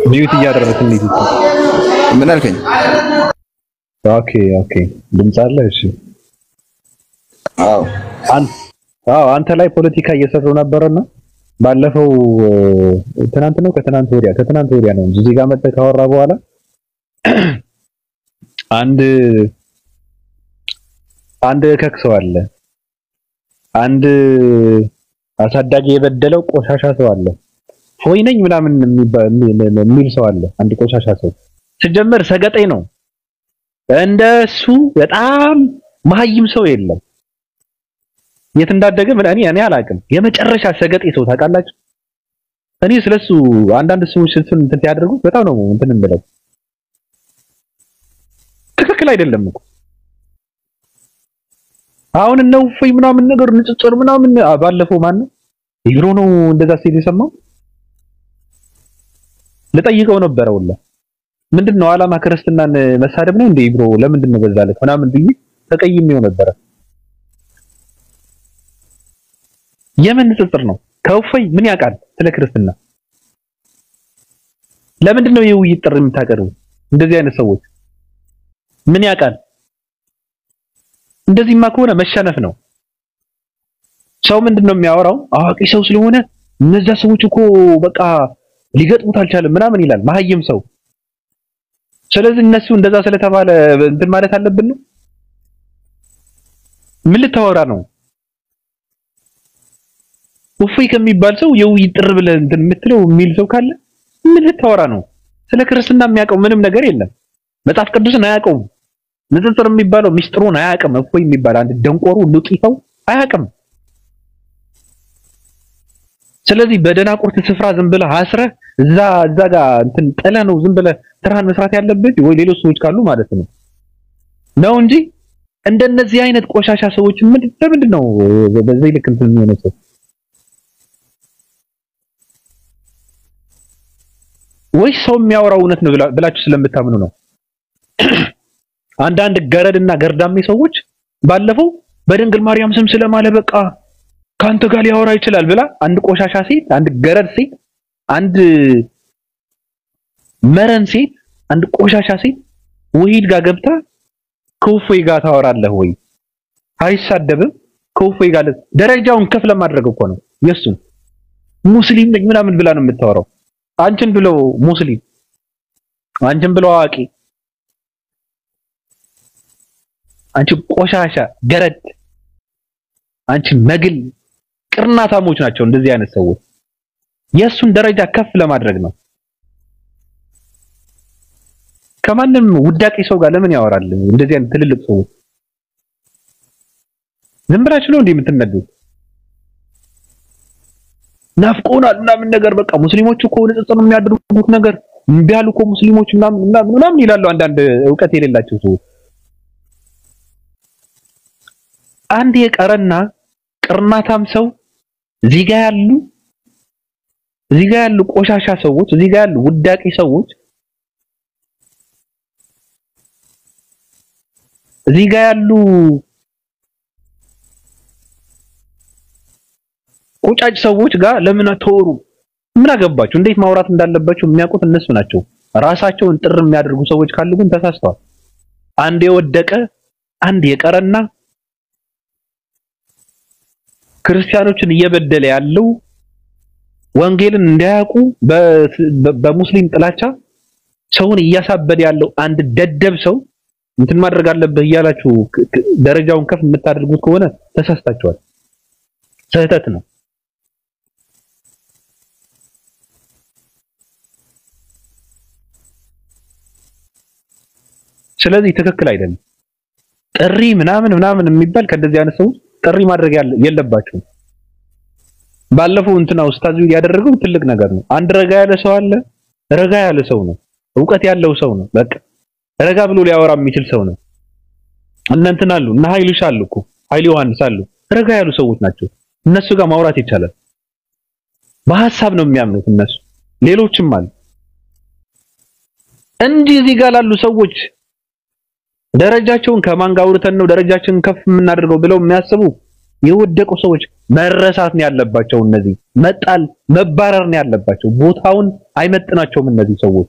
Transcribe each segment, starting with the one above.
ሚዩት እያደረግን ነው። ምን አልከኝ? ኦኬ ድምጽ አለ። እሺ አዎ አንተ ላይ ፖለቲካ እየሰሩ ነበርና ባለፈው ትናንት ነው ከትናንት ወዲያ ነው እዚህ ጋር መጥተህ ካወራ በኋላ አንድ ከክሰው አለ። አንድ አሳዳጊ የበደለው ቆሻሻ ሰው አለ። ሆይ ነኝ ምናምን የሚል ሰው አለ። አንድ ቆሻሻ ሰው ሲጀመር ሰገጤ ነው። እንደሱ በጣም መሀይም ሰው የለም። የት እንዳደገ እኔ አላውቅም። የመጨረሻ ሰገጤ ሰው ታውቃላችሁ። እኔ ስለሱ አንዳንድ ሰዎች እንትን ያደርጉ በጣም ነው እንትን እንበለው። ትክክል አይደለም እኮ አሁን ነው ፈይ ምናምን ነገር ንጽጽር ምናምን ባለፈው ማን ነው ይግሮ ነው እንደዛ ሲል የሰማው ለጠይቀው ነበር ወላ ምንድነው ዓላማ ክርስትናን መሳደብ ነው እንዴ ይግሮ ለምንድነው በዛ ልክ ምናምን ብዬ ተቀይሜው ነበር። የምን ንጽጽር ነው? ከውፈይ ምን ያውቃል ስለ ክርስትና? ለምንድነው የውይይት ጥሪ የምታቀርቡ? እንደዚህ አይነት ሰዎች ምን ያውቃል? እንደዚህማ ከሆነ መሸነፍ ነው። ሰው ምንድነው የሚያወራው? አዋቂ ሰው ስለሆነ እነዛ ሰዎች እኮ በቃ ሊገጥሙት አልቻለም ምናምን ይላል መሀይም ሰው። ስለዚህ እነሱ እንደዛ ስለተባለ እንትን ማለት አለብን ነው? ምን ልታወራ ነው? ውፈይ ከሚባል ሰው የውይይት ጥሪ ብለህ እንትን የምትለው የሚል ሰው ካለ ምን ልታወራ ነው? ስለ ክርስትና የሚያውቀው ምንም ነገር የለም። መጽሐፍ ቅዱስን አያውቀውም። ንጽጽር የሚባለው ሚስጥሩን አያውቅም። እፎይ የሚባል አንድ ደንቆሩ ልቂፈው አያውቅም። ስለዚህ በደናቁርት ስፍራ ዝም ብለህ አስረህ እዛ ጋር እንትን ጥለህ ነው ዝም ብለህ ስራህን መስራት ያለብህ ወይ ሌሎች ሰዎች ካሉ ማለት ነው እንጂ እንደነዚህ አይነት ቆሻሻ ሰዎች ምንድን ነው በዚህ ልክ እንትን የሚሆነው ሰው ወይስ ሰው የሚያወራው እውነት ነው ብላችሁ ስለምታምኑ ነው? አንዳንድ ገረድና ገርዳሜ ሰዎች ባለፈው በድንግል ማርያም ስም ስለማለ በቃ ካንተ ጋር ሊያወራ ይችላል ብላ አንድ ቆሻሻ ሴት፣ አንድ ገረድ ሴት፣ አንድ መረን ሴት፣ አንድ ቆሻሻ ሴት ወሂድ ጋር ገብታ ከውፈይ ጋር ታወራለህ ወይ? አይሳደብም። ከውፈይ ጋር ደረጃውን ከፍ ለማድረግ እኮ ነው የሱ ሙስሊም ነኝ ምናምን ብላ ነው የምታወራው። አንቺን ብለው ሙስሊም፣ አንቺን ብለው አዋቂ፣ አንቺ ቆሻሻ ገረድ፣ አንቺ መግል ቅርናታሞች ናቸው እንደዚህ አይነት ሰዎች። የሱን ደረጃ ከፍ ለማድረግ ነው። ከማንም ውዳቂ ሰው ጋር ለምን ያወራል? እንደዚህ አይነት ትልልቅ ሰው ዝም ብላችሁ ነው እንዴ የምትነዱት? ናፍቆናል ምናምን ነገር በቃ ሙስሊሞች እኮ ንጽጽር የሚያደርጉት ነገር እምቢ አሉ እኮ ሙስሊሞች ምናምን ይላሉ አንዳንድ ዕውቀት የሌላቸው ሰው። አንድ የቀረና ቅርናታም ሰው እዚህ ጋር ያሉ ቆሻሻ ሰዎች፣ እዚህ ጋር ያሉ ውዳቂ ሰዎች፣ እዚህ ጋር ያሉ ቁጫጭ ሰዎች ጋር ለምን አትወሩ? ምን አገባችሁ? እንዴት ማውራት እንዳለባችሁ የሚያውቁት እነሱ ናቸው። ራሳቸውን ጥር የሚያደርጉ ሰዎች ካሉ ግን ተሳስተዋል። አንድ የወደቀ አንድ የቀረና ክርስቲያኖችን እየበደለ ያለው ወንጌልን እንዳያውቁ በሙስሊም ጥላቻ ሰውን እያሳበደ ያለው አንድ ደደብ ሰው እንትን ማድረግ አለበት እያላችሁ ደረጃውን ከፍ የምታደርጉት ከሆነ ተሳስታችኋል። ስህተት ነው። ስለዚህ ትክክል አይደለም። ጥሪ ምናምን የሚባል ከእንደዚህ አይነት ሰው ጥሪ ማድረግ የለባችሁም። ባለፈው እንትና ኡስታዙ ያደረገው ትልቅ ነገር ነው። አንድ ረጋ ያለ ሰው አለ። ረጋ ያለ ሰው ነው። ዕውቀት ያለው ሰው ነው። በቃ ረጋ ብሎ ሊያወራ የሚችል ሰው ነው። እናንተና አሉ እና ኃይሉሽ አሉ እኮ ኃይሉ ዮሐንስ አሉ። ረጋ ያሉ ሰዎች ናቸው። እነሱ ጋር ማውራት ይቻላል። በሐሳብ ነው የሚያምኑት እነሱ። ሌሎችም አሉ እንጂ እዚህ ጋር ላሉ ሰዎች ደረጃቸውን ከማን ጋር አውርተን ነው ደረጃችንን ከፍ የምናደርገው ብለው የሚያስቡ የወደቁ ሰዎች መረሳት ነው ያለባቸው። እነዚህ መጣል መባረር ነው ያለባቸው። ቦታውን አይመጥናቸውም እነዚህ ሰዎች።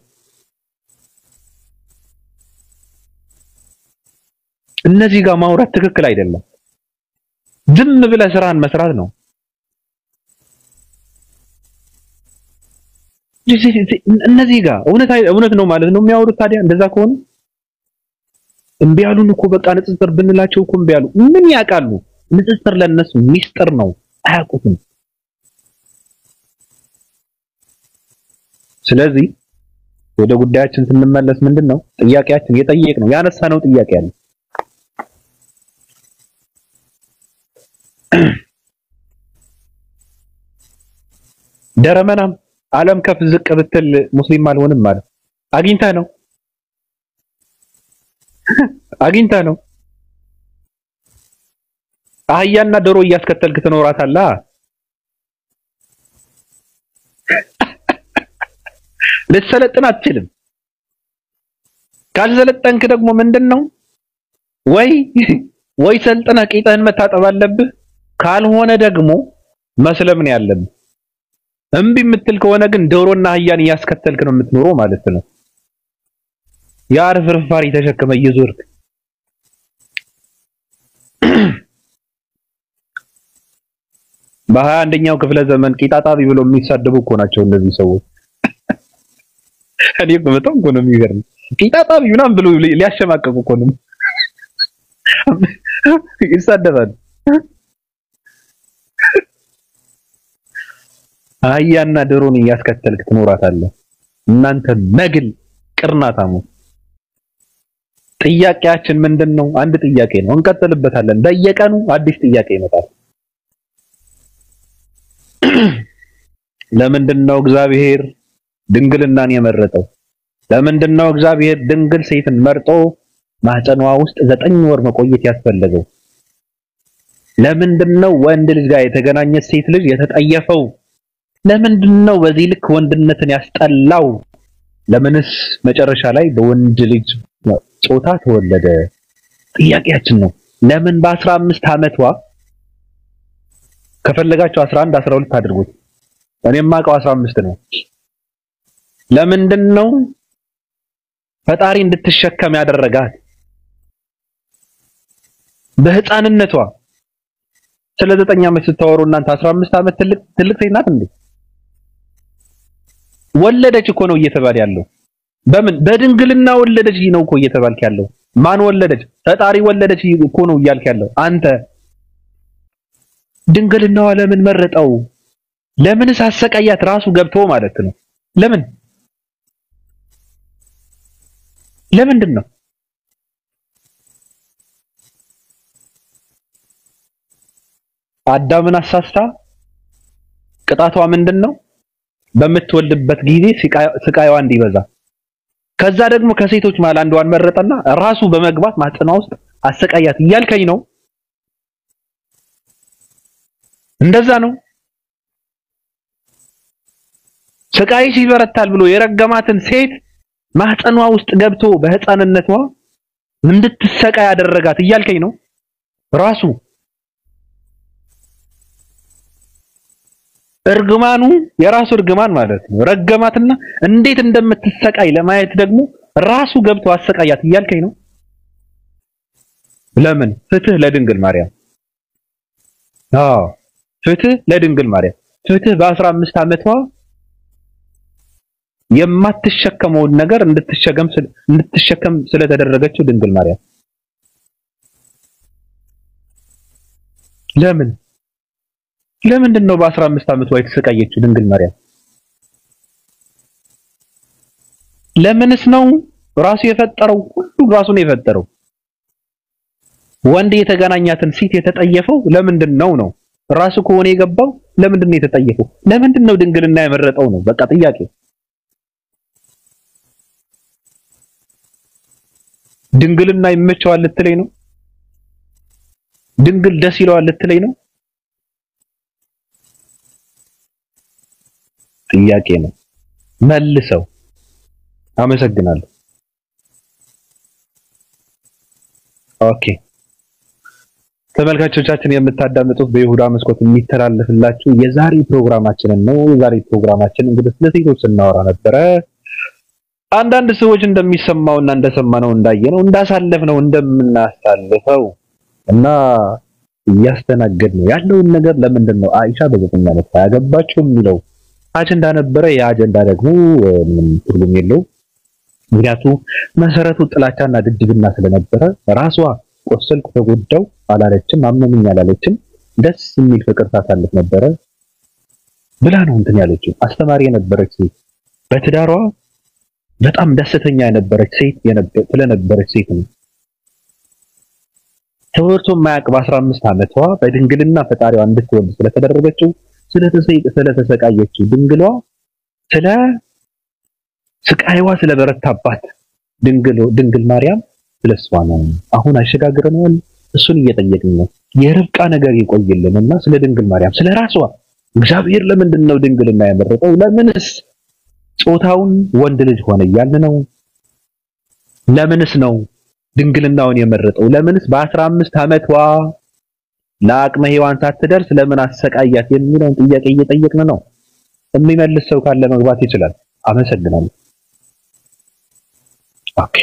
እነዚህ ጋር ማውራት ትክክል አይደለም። ዝም ብለህ ስራን መስራት ነው። እነዚህ ጋር እውነት ነው ማለት ነው የሚያወሩት። ታዲያ እንደዛ ከሆነ እምቢ ያሉን እኮ በቃ ንጽጽር ብንላቸው እኮ እምቢ ያሉ ምን ያውቃሉ? ንጽጽር ለነሱ ሚስጥር ነው፣ አያውቁትም። ስለዚህ ወደ ጉዳያችን ስንመለስ ምንድነው ጥያቄያችን? የጠየቅነው ያነሳነው ጥያቄ አለ። ደረመናም ዓለም ከፍ ዝቅ ብትል ሙስሊም አልሆንም ማለት አግኝታ ነው። አህያና ዶሮ እያስከተልክ ትኖራታለህ። ልትሰለጥን አትችልም። ካልሰለጠንክ ደግሞ ምንድነው ወይ ሰልጥነህ ቂጥህን መታጠብ አለብህ። ካልሆነ ደግሞ መስለም ነው ያለብህ። እምቢ የምትል ከሆነ ግን ዶሮና አህያን እያስከተልክ ነው የምትኖረው ማለት ነው። ፍርፋሪ ተሸክመ እየዞርክ በ21ኛው ክፍለ ዘመን ቂጣጣቢ ብሎ የሚሳደቡ እኮ ናቸው እነዚህ ሰዎች። እኔ በጣም እኮ ነው የሚገርም። ቂጣጣቢ ምናምን ብሎ ሊያሸማቀቁ እኮ ነው ይሳደባሉ። አህያና ዶሮን እያስከተልክ ትኖራታለህ። እናንተ መግል ቅርናታሙ። ጥያቄያችን ምንድነው? አንድ ጥያቄ ነው፣ እንቀጥልበታለን። በየቀኑ አዲስ ጥያቄ ይመጣል። ለምንድነው እግዚአብሔር ድንግልናን የመረጠው? ለምንድነው እግዚአብሔር ድንግል ሴትን መርጦ ማህፀኗ ውስጥ 9 ወር መቆየት ያስፈልገው? ለምንድነው ወንድ ልጅ ጋር የተገናኘ ሴት ልጅ የተጠየፈው? ለምንድነው በዚህ ልክ ወንድነትን ያስጠላው? ለምንስ መጨረሻ ላይ በወንድ ልጅ ጾታ ተወለደ? ጥያቄያችን ነው። ለምን በ15 ዓመቷ ከፈለጋችሁ 11 12 አድርጉት፣ እኔም ማቀው 15 ነው። ለምንድነው ፈጣሪ እንድትሸከም ያደረጋት? በህፃንነቷ ስለ 9 ዓመት ስታወሩ እናንተ 15 ዓመት ትልቅ ሴት ናት እንዴ? ወለደች እኮ ነው እየተባለ ያለው። በምን በድንግልና ወለደች ነው እኮ እየተባልክ ያለው። ማን ወለደች? ፈጣሪ ወለደች እኮ ነው እያልክ ያለው አንተ። ድንግልናዋ ለምን መረጠው? ለምንስ አሰቃያት? ራሱ ገብቶ ማለት ነው። ለምንድነው? አዳምን አሳስታ ቅጣቷ ምንድነው? በምትወልድበት ጊዜ ስቃይዋ እንዲበዛ። ከዛ ደግሞ ከሴቶች ማለት አንዷን መረጠና ራሱ በመግባት ማህፀኗ ውስጥ አሰቃያት እያልከኝ ነው? እንደዛ ነው። ስቃይሽ ይበረታል ብሎ የረገማትን ሴት ማህፀኗ ውስጥ ገብቶ በህፃንነቷ እንድትሰቃይ ያደረጋት እያልከኝ ነው? ራሱ እርግማኑ የራሱ እርግማን ማለት ነው። ረገማትና እንዴት እንደምትሰቃይ ለማየት ደግሞ ራሱ ገብቶ አሰቃያት እያልከኝ ነው? ለምን? ፍትህ ለድንግል ማርያም። ፍትህ ለድንግል ማርያም። ፍትህ በ15 ዓመቷ የማትሸከመውን ነገር እንድትሸከም ስለተደረገችው ድንግል ማርያም። ለምንድነው በ15 ዓመቷ የተሰቃየችው ድንግል ማርያም? ለምንስ ነው ራሱ የፈጠረው? ሁሉ ራሱ ነው የፈጠረው። ወንድ የተገናኛትን ሴት የተጠየፈው ለምንድነው ነው? ራሱ ከሆነ የገባው ለምንድነው የተጠየፈው? ለምንድነው ድንግልና የመረጠው ነው? በቃ ጥያቄ። ድንግልና ይመቸዋል ልትለኝ ነው? ድንግል ደስ ይለዋል ልትለኝ ነው? ጥያቄ ነው። መልሰው። አመሰግናለሁ። ኦኬ ተመልካቾቻችን የምታዳምጡት በይሁዳ መስኮት የሚተላለፍላችሁ የዛሬ ፕሮግራማችንን ነው። የዛሬ ፕሮግራማችን እንግዲህ ስለ ሴቶች ስናወራ ነበረ። አንዳንድ ሰዎች እንደሚሰማውና እንደሰማነው እንዳየነው እንዳሳለፍነው እንደምናሳልፈው እና እያስተናገድነው ያለውን ነገር ለምንድን ነው አይሻ በዘጠኝ ዓመት ያገባችው የሚለው አጀንዳ ነበረ። ያ አጀንዳ ደግሞ ምንም ትርጉም የለው። ምክንያቱም መሰረቱ ጥላቻና ድድብና ስለነበረ ራሷ ቆሰልኩ ተጎዳው አላለችም፣ አመመኝ አላለችም። ደስ የሚል ፍቅር ታሳልፍ ነበረ ብላ ነው እንትን ያለችው። አስተማሪ የነበረች ሴት በትዳሯ በጣም ደስተኛ የነበረች ሴት ስለነበረች ሴት ነው። ተወርቶ ማያቅ በ15 ዓመቷ በድንግልና ፈጣሪዋ እንድትወልድ ስለተደረገችው ስለተሰቃየችው ስለ ስቃይዋ ስለበረታባት ድንግል ማርያም ስለሷ ነው አሁን አሸጋግረናል። እሱን እየጠየቅን ነው። የርብቃ ነገር ይቆይልንና ስለ ድንግል ማርያም ስለራሷ እግዚአብሔር ለምንድን ነው ድንግልና ያመረጠው? ለምንስ ጾታውን ወንድ ልጅ ሆነ እያልን ነው? ለምንስ ነው ድንግልናውን የመረጠው? ለምንስ በ15 ዓመቷ ለአቅመ ሔዋን ሳትደርስ ለምን አሰቃያት የሚለውን ጥያቄ እየጠየቅን ነው። የሚመልስ ሰው ካለ መግባት ይችላል። አመሰግናለሁ። ኦኬ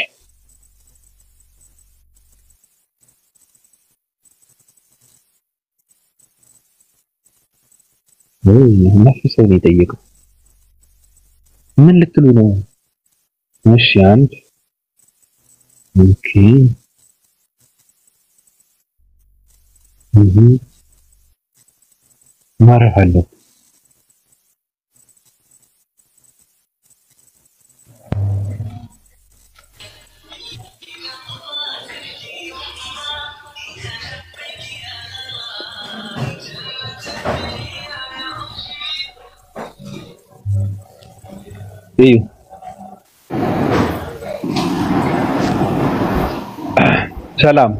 ነፍስ ሰው የጠየቀው ምን ልትሉ ነው? እሺ አንድ ኦኬ ማረሃለ ሰላም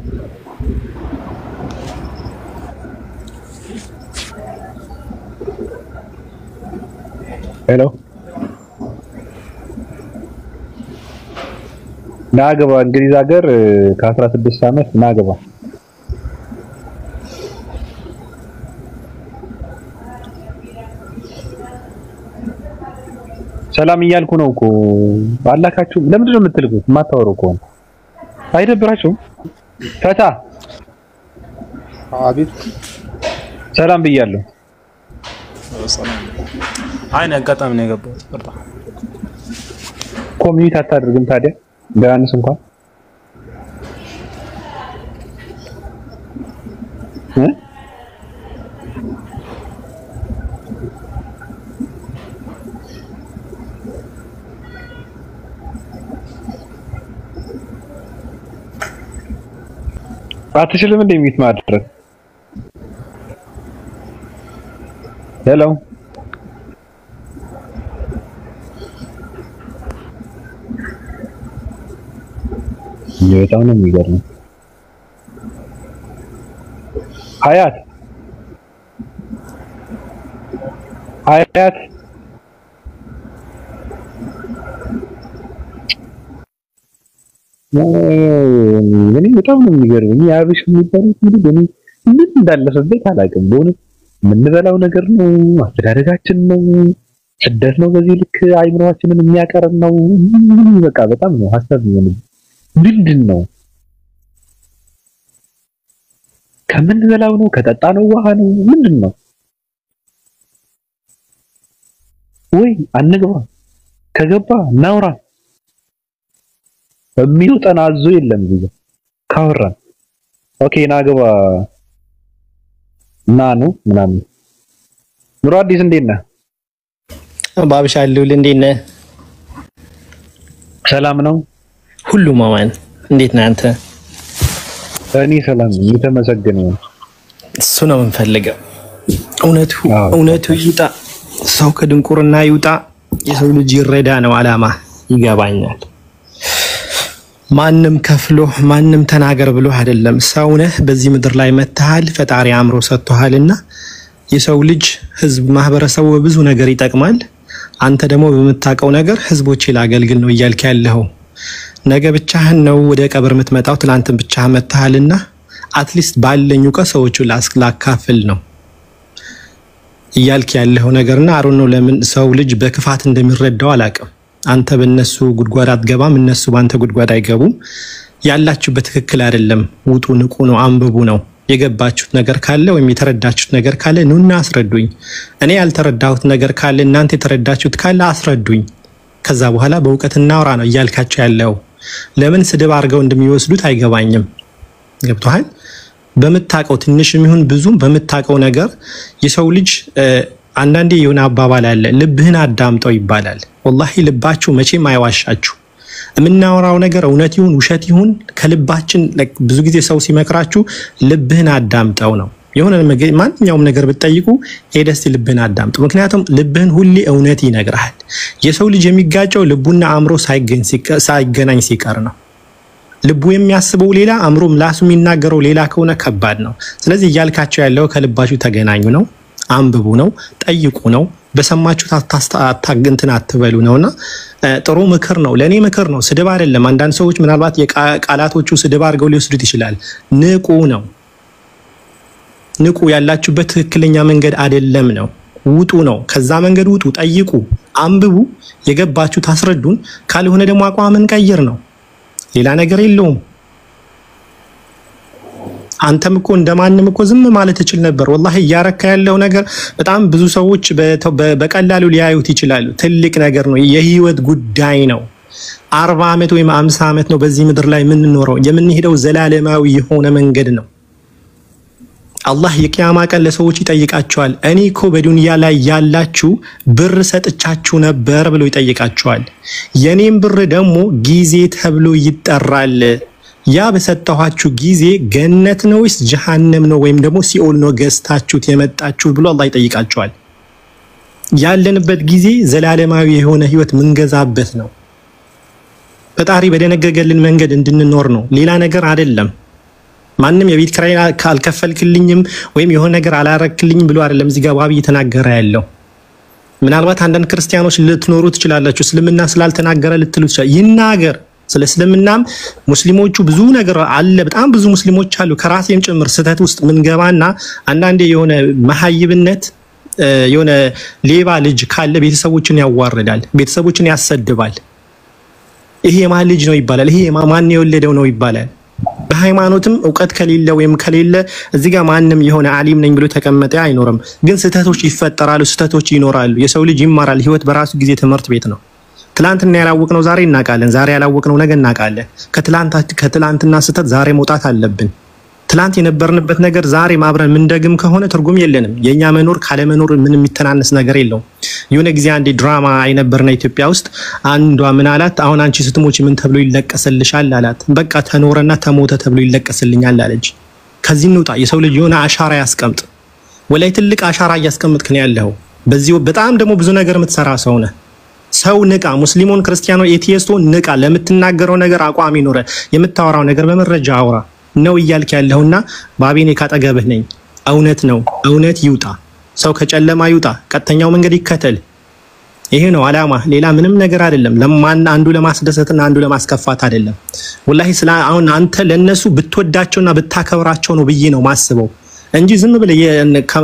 ሄሎ ናገባ እንግሊዝ ሀገር ከ16 ዓመት ናገባ ሰላም እያልኩ ነው እኮ አላካችሁ። ለምንድን ነው የምትልኩት? ማታወሩ እኮ አይደብራችሁም? ፈታ አቤት ሰላም ብያለሁ። ሰላም አይን አጋጣሚ ነው የገባው። ወጣ ኮሚኒቲ አታደርግም ታዲያ ቢያንስ እንኳን አትችልም እንደ ሚት ማድረግ? ሄሎ በጣም ነው የሚገርመው። ሀያት እኔ በጣም ነው የሚገርመኝ። ያብሽ የሚባሉት ምን እንዳለፈበት አላውቅም። በእውነት የምንበላው ነገር ነው፣ አስተዳደጋችን ነው፣ ስደት ነው። በዚህ ልክ አይምሮአችንን የሚያቀርብ ነው። በቃ በጣም ነው ሀሳብ ነው። ምንድን ነው ከምንበላው ነው ከጠጣነው ውሃ ነው ምንድን ነው? ወይ አንግባ ከገባ እናውራ በሚውጠን አዞ የለም ቢዛ ካወራን ኦኬ ናግባ እና ነው ምናምን። ኑሮ አዲስ እንዴት ነህ? ባብሻለሁ እንዴት ነህ? ሰላም ነው ሁሉ ማማን እንዴት ነህ አንተ? እኔ ሰላም ነኝ የተመሰገነ ነው። እሱ ነው የምንፈልገው። እውነቱ ይውጣ፣ ሰው ከድንቁርና ይውጣ፣ የሰው ልጅ ይረዳ ነው አላማ። ይገባኛል። ማንም ከፍሎ ማንም ተናገር ብሎ አይደለም። ሰው ነህ፣ በዚህ ምድር ላይ መተሃል፣ ፈጣሪ አምሮ ሰጥቷልና የሰው ልጅ ህዝብ ማህበረሰቡ በብዙ ነገር ይጠቅማል። አንተ ደግሞ በመታቀው ነገር ህዝቦች ላገልግል ነው እያልክ ያለው። ነገ ብቻህን ነው ወደ ቀብር የምትመጣው፣ ትላንትን ብቻህን መተሃልና አትሊስት ባለኝ ከሰዎቹ ላካፍል ነው እያልክ ያለው ነገርና አሮን ነው ለምን ሰው ልጅ በክፋት እንደሚረዳው አላቅም አንተ በእነሱ ጉድጓድ አትገባም እነሱ ባንተ ጉድጓድ አይገቡም ያላችሁ በትክክል አይደለም ውጡ ንቁ ነው አንብቡ ነው የገባችሁት ነገር ካለ ወይም የተረዳችሁት ነገር ካለ ኑና አስረዱኝ እኔ ያልተረዳሁት ነገር ካለ እናንተ የተረዳችሁት ካለ አስረዱኝ ከዛ በኋላ በእውቀት እናውራ ነው እያልካቸው ያለው ለምን ስድብ አርገው እንደሚወስዱት አይገባኝም ገብቷል በመታቀው ትንሽም ይሁን ብዙም በመታቀው ነገር የሰው ልጅ አንዳንዴ የሆነ አባባል አለ ልብህን አዳምጠው ይባላል ወላሂ ልባችሁ መቼም አይዋሻችሁ የምናወራው ነገር እውነት ይሁን ውሸት ይሁን ከልባችን ብዙ ጊዜ ሰው ሲመክራችሁ ልብህን አዳምጠው ነው የሆነ ማንኛውም ነገር ብትጠይቁ ሄደስ ልብህን አዳምጡ ምክንያቱም ልብህን ሁሌ እውነት ይነግራል የሰው ልጅ የሚጋጨው ልቡና አእምሮ ሳይገናኝ ሲቀር ነው ልቡ የሚያስበው ሌላ አእምሮ ምላሱ የሚናገረው ሌላ ከሆነ ከባድ ነው ስለዚህ እያልካቸው ያለው ከልባችሁ ተገናኙ ነው አንብቡ ነው ጠይቁ ነው በሰማችሁ ታግንትና አትበሉ ነውና ጥሩ ምክር ነው ለኔ ምክር ነው ስድብ አይደለም አንዳንድ ሰዎች ምናልባት የቃላቶቹ ስድብ አድርገው ሊወስዱት ይችላል ንቁ ነው ንቁ ያላችሁበት ትክክለኛ መንገድ አይደለም ነው ውጡ ነው ከዛ መንገድ ውጡ ጠይቁ አንብቡ የገባችሁ ታስረዱን ካልሆነ ደግሞ አቋምን ቀይር ነው ሌላ ነገር የለውም አንተም እኮ እንደማንም እኮ ዝም ማለት ይችል ነበር والله ያረካ ያለው ነገር በጣም ብዙ ሰዎች በቀላሉ ሊያዩት ይችላሉ ትልቅ ነገር ነው የህይወት ጉዳይ ነው 40 አመት ወይ 50 አመት ነው በዚህ ምድር ላይ ምን ኖረው የምንሄደው ዘላለማዊ የሆነ መንገድ ነው አላህ የቂያማ ቀን ለሰዎች ይጠይቃቸዋል እኔ እኮ በዱንያ ላይ ያላችሁ ብር ሰጥቻችሁ ነበር ብሎ ይጠይቃቸዋል የኔም ብር ደግሞ ጊዜ ተብሎ ይጠራል ያ በሰጣችሁ ጊዜ ገነት ነው ወይስ ጀሃነም ነው ወይም ደግሞ ሲኦል ነው ገዝታችሁት የመጣችሁ ብሎ አላህ ይጠይቃቸዋል ያለንበት ጊዜ ዘላለማዊ የሆነ ህይወት ምንገዛበት ነው ፈጣሪ በደነገገልን መንገድ እንድንኖር ነው ሌላ ነገር አይደለም ማንንም የቤት ክራይ ካልከፈልክልኝም ወይም የሆነ ነገር አላረክልኝም ብሎ አይደለም እዚህ ጋር ዋቢ እየተናገረ ያለው ምናልባት አንዳንድ ክርስቲያኖች ልትኖሩ ትችላላችሁ እስልምና ስላልተናገረ ልትሉ ይናገር ስለ እስልምናም ሙስሊሞቹ ብዙ ነገር አለ በጣም ብዙ ሙስሊሞች አሉ ከራሴም ጭምር ስተት ውስጥ ምን ገባና አንዳንዴ የሆነ መሐይብነት የሆነ ሌባ ልጅ ካለ ቤተሰቦችን ያዋርዳል ቤተሰቦችን ያሰድባል ይሄ ማን ልጅ ነው ይባላል ይሄ ማን የወለደው ነው ይባላል በሃይማኖትም ዕውቀት ከሌለ ወይም ከሌለ እዚህ ጋር ማንንም የሆነ ዓሊም ነኝ ብሎ ተቀመጠ አይኖርም ግን ስተቶች ይፈጠራሉ ስተቶች ይኖራሉ የሰው ልጅ ይማራል ህይወት በራሱ ጊዜ ትምህርት ቤት ነው ትላንትና ያላወቅነው ዛሬ እናቃለን ዛሬ ያላወቅነው ነገ እናቃለን ከትላንትና ስተት ዛሬ መውጣት አለብን ትላንት የነበርንበት ነገር ዛሬ ማብረን ምንደግም ከሆነ ትርጉም የለንም የኛ መኖር ካለ መኖር ምንም የሚተናነስ ነገር የለው የሆነ ጊዜ አንዴ ድራማ አይነበርና ኢትዮጵያ ውስጥ አንዷ ምን አላት አሁን አንቺ ስትሞች ምን ተብሎ ይለቀስልሻል አላት በቃ ተኖረና ተሞተ ተብሎ ይለቀስልኛል አለች ከዚህ እንውጣ የሰው ልጅ የሆነ አሻራ ያስቀምጥ ወላይ ትልቅ አሻራ ያስቀምጥክ ነው ያለው በዚህ በጣም ደግሞ ብዙ ነገር የምትሰራ ሰው ነህ ሰው ንቃ ሙስሊሙን ክርስቲያኖ ኤቲስቶን ንቃ ለምትናገረው ነገር አቋም ይኖር የምታወራው ነገር በመረጃ አውራ ነው ይያልክ ያለውና ባቢኔ ካጠገብህ ነኝ እውነት ነው እውነት ይውጣ ሰው ከጨለማ ይውጣ ቀጥተኛው መንገድ ይከተል ይሄ ነው አላማ ሌላ ምንም ነገር አይደለም ለማን አንዱ ለማስደሰትና አንዱ ለማስከፋት አይደለም ወላሂ ስለ አሁን አንተ ለነሱ ብትወዳቸውና ብታከብራቸው ነው ብዬ ነው ማስበው እንጂ ዝም ብለ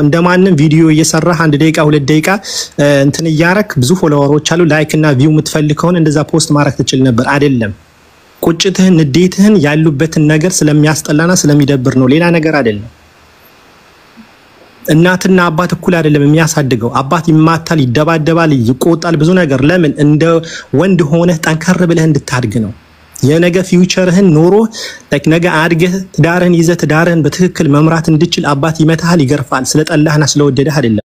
እንደማንም ቪዲዮ እየሰራህ 1 ደቂቃ 2 ደቂቃ እንትን ያረክ ብዙ ፎሎወሮች አሉ ላይክ እና ቪው የምትፈልከውን እንደዛ ፖስት ማድረግ ትችል ነበር አይደለም ቁጭትህን ንዴትህን ያሉበትን ነገር ስለሚያስጠላና ስለሚደብር ነው ሌላ ነገር አይደለም እናትና አባት እኩል አይደለም የሚያሳድገው አባት ይማታል ይደባደባል ይቆጣል ብዙ ነገር ለምን እንደ ወንድ ሆነ ጠንከር ብለህ እንድታድግ ነው የነገ ፊውቸርህን ኖሮ ነገ አድገህ ትዳርህን ይዘህ ትዳርህን በትክክል መምራት እንድችል አባት ይመታሃል ይገርፋል ስለጠላህና ስለወደደህ አይደለም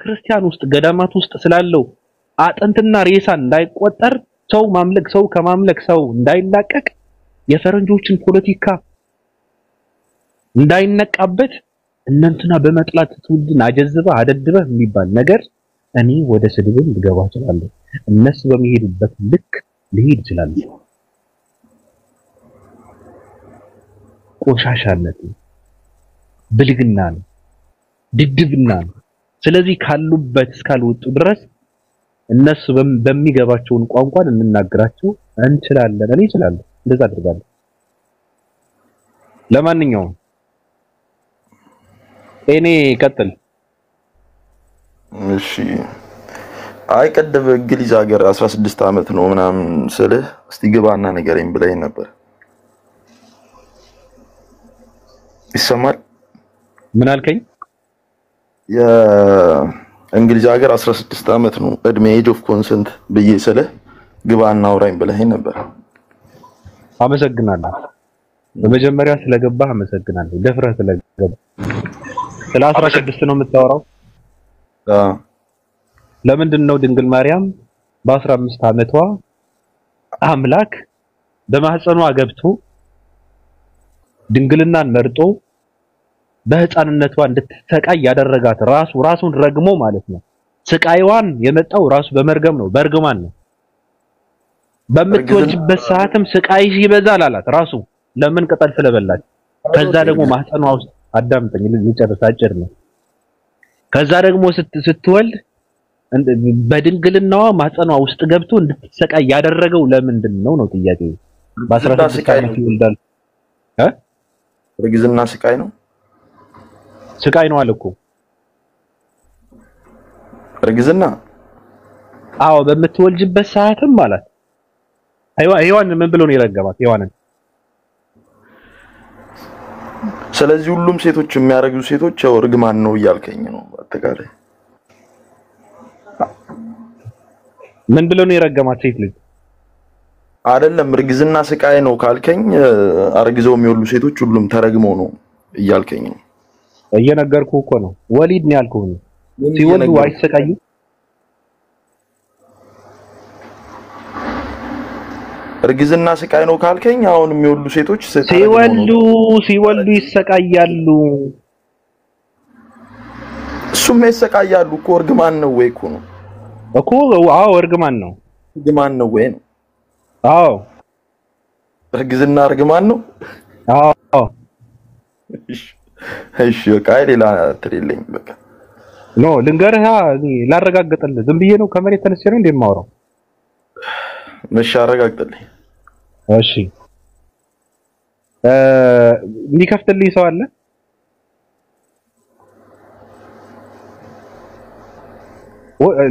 ክርስቲያን ውስጥ ገዳማት ውስጥ ስላለው አጥንትና ሬሳን እንዳይቆጠር ሰው ማምለክ ሰው ከማምለክ ሰው እንዳይላቀቅ የፈረንጆችን ፖለቲካ እንዳይነቃበት እነንትና በመጥላት ትውልድን አጀዝበህ አደድበህ የሚባል ነገር እኔ ወደ ስድብም ልገባ እችላለሁ። እነሱ በሚሄዱበት ልክ ልሄድ እችላለሁ። ቆሻሻነት ነው፣ ብልግና ነው፣ ድድብና ነው። ስለዚህ ካሉበት እስካልወጡ ድረስ እነሱ በሚገባቸውን ቋንቋን እንናገራቸው እንችላለን። እኔ እችላለሁ፣ እንደዛ አድርጋለሁ። ለማንኛውም እኔ ቀጥል። እሺ አይ ቀደም እንግሊዝ ሀገር 16 ዓመት ነው ምናምን ስልህ እስቲ ግባና ንገረኝ ብለኝ ነበር። ይሰማል? ምን አልከኝ? የእንግሊዝ ሀገር 16 ዓመት ነው እድሜ ኤጅ ኦፍ ኮንሰንት ብዬ ስልህ ግባና አውራኝ ብለኝ ነበር። አመሰግናለሁ። በመጀመሪያ ስለገባህ አመሰግናለሁ። ደፍረህ ስለገባህ። ስለ 16 ነው የምታወራው? ለምንድን ነው ድንግል ማርያም በ15 ዓመቷ አምላክ በማህፀኗ ገብቶ ድንግልናን መርጦ በህፃንነቷ እንድትሰቃይ ያደረጋት ራሱን ረግሞ ማለት ነው። ስቃይዋን የመጣው ራሱ በመርገም ነው፣ በእርግማን ነው። በምትወልጅበት ሰዓትም ስቃይሽ ይበዛል አላት ራሱ። ለምን? ቅጠል ስለበላች። ከዛ ደግሞ ማህፀኗ ውስጥ አዳምጠኝ ልጨርስ፣ አጭር ነው። ከዛ ደግሞ ስትወልድ በድንግልናዋ ማህፀኗ ውስጥ ገብቶ እንድትሰቃይ ያደረገው ለምንድን ነው ነው ጥያቄው። በ16 ዓመት ይወልዳል። እርግዝና ስቃይ ነው? ስቃይ ነው አለ እኮ እርግዝና። አዎ በምትወልጅበት ሰዓትም ማለት ሔዋን ምን ብሎ ነው የረገማት? ሔዋንን። ስለዚህ ሁሉም ሴቶች የሚያረግዙ ሴቶች ያው እርግማን ነው እያልከኝ ነው አጠቃላይ? ምን ብሎ ነው የረገማት ሴት ልጅ? አይደለም እርግዝና ስቃይ ነው ካልከኝ አርግዘው የሚወሉ ሴቶች ሁሉም ተረግመው ነው እያልከኝ ነው? እየነገርኩህ እኮ ነው። ወሊድ ነው ያልኩህ ነው። ሲወልዱ አይሰቃዩ? እርግዝና ስቃይ ነው ካልከኝ አሁን የሚወሉ ሴቶች ሲወልዱ ይሰቃያሉ። እሱም ይሰቃያሉ እኮ እርግማን ነው ወይ እኮ ነው እኮ። አዎ እርግማን ነው። እርግማን ነው ወይ ነው? አዎ እርግዝና እርግማን ነው። አዎ እሺ በቃ ሌላ ትሪልኝ በቃ ኖ ልንገርህ፣ ላረጋግጥልህ። ዝም ብዬ ነው ከመሬት ተነስቼ ነው እንደማወራው። መሻ አረጋግጥልኝ። እሺ የሚከፍትልኝ ሰው አለ?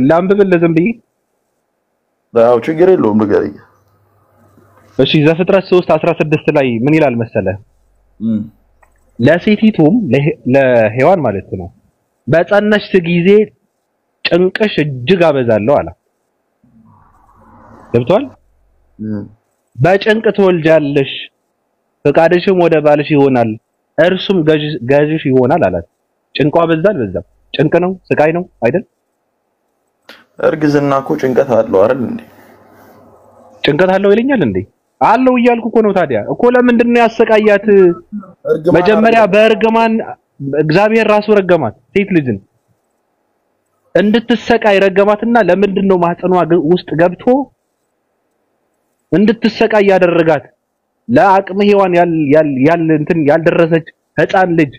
ላንብብልህ ዝም ብዬ? አዎ ችግር የለውም ንገረኝ። እሺ ዘፍጥረት 3:16 ላይ ምን ይላል መሰለህ? ለሴቲቱም ለሔዋን ማለት ነው በጸነስሽ ጊዜ ጭንቅሽ እጅግ አበዛለሁ አለ። ገብቷል? በጭንቅ ትወልጃለሽ፣ ፈቃድሽም ወደ ባልሽ ይሆናል፣ እርሱም ገዥሽ ይሆናል አላት። ጭንቋ በዛል በዛም። ጭንቅ ነው፣ ስቃይ ነው አይደል? እርግዝና እኮ ጭንቀት አለው አይደል እንዴ? ጭንቀት አለው ይለኛል እንዴ? አለው እያልኩ እኮ ነው። ታዲያ እኮ ለምንድን ነው ያሰቃያት? መጀመሪያ በእርግማን እግዚአብሔር ራሱ ረገማት። ሴት ልጅን እንድትሰቃይ ረገማትና ለምንድን ነው ማህፀኗ ውስጥ ገብቶ እንድትሰቃይ ያደረጋት? ለአቅመ ሔዋን ያልደረሰች ህፃን ልጅ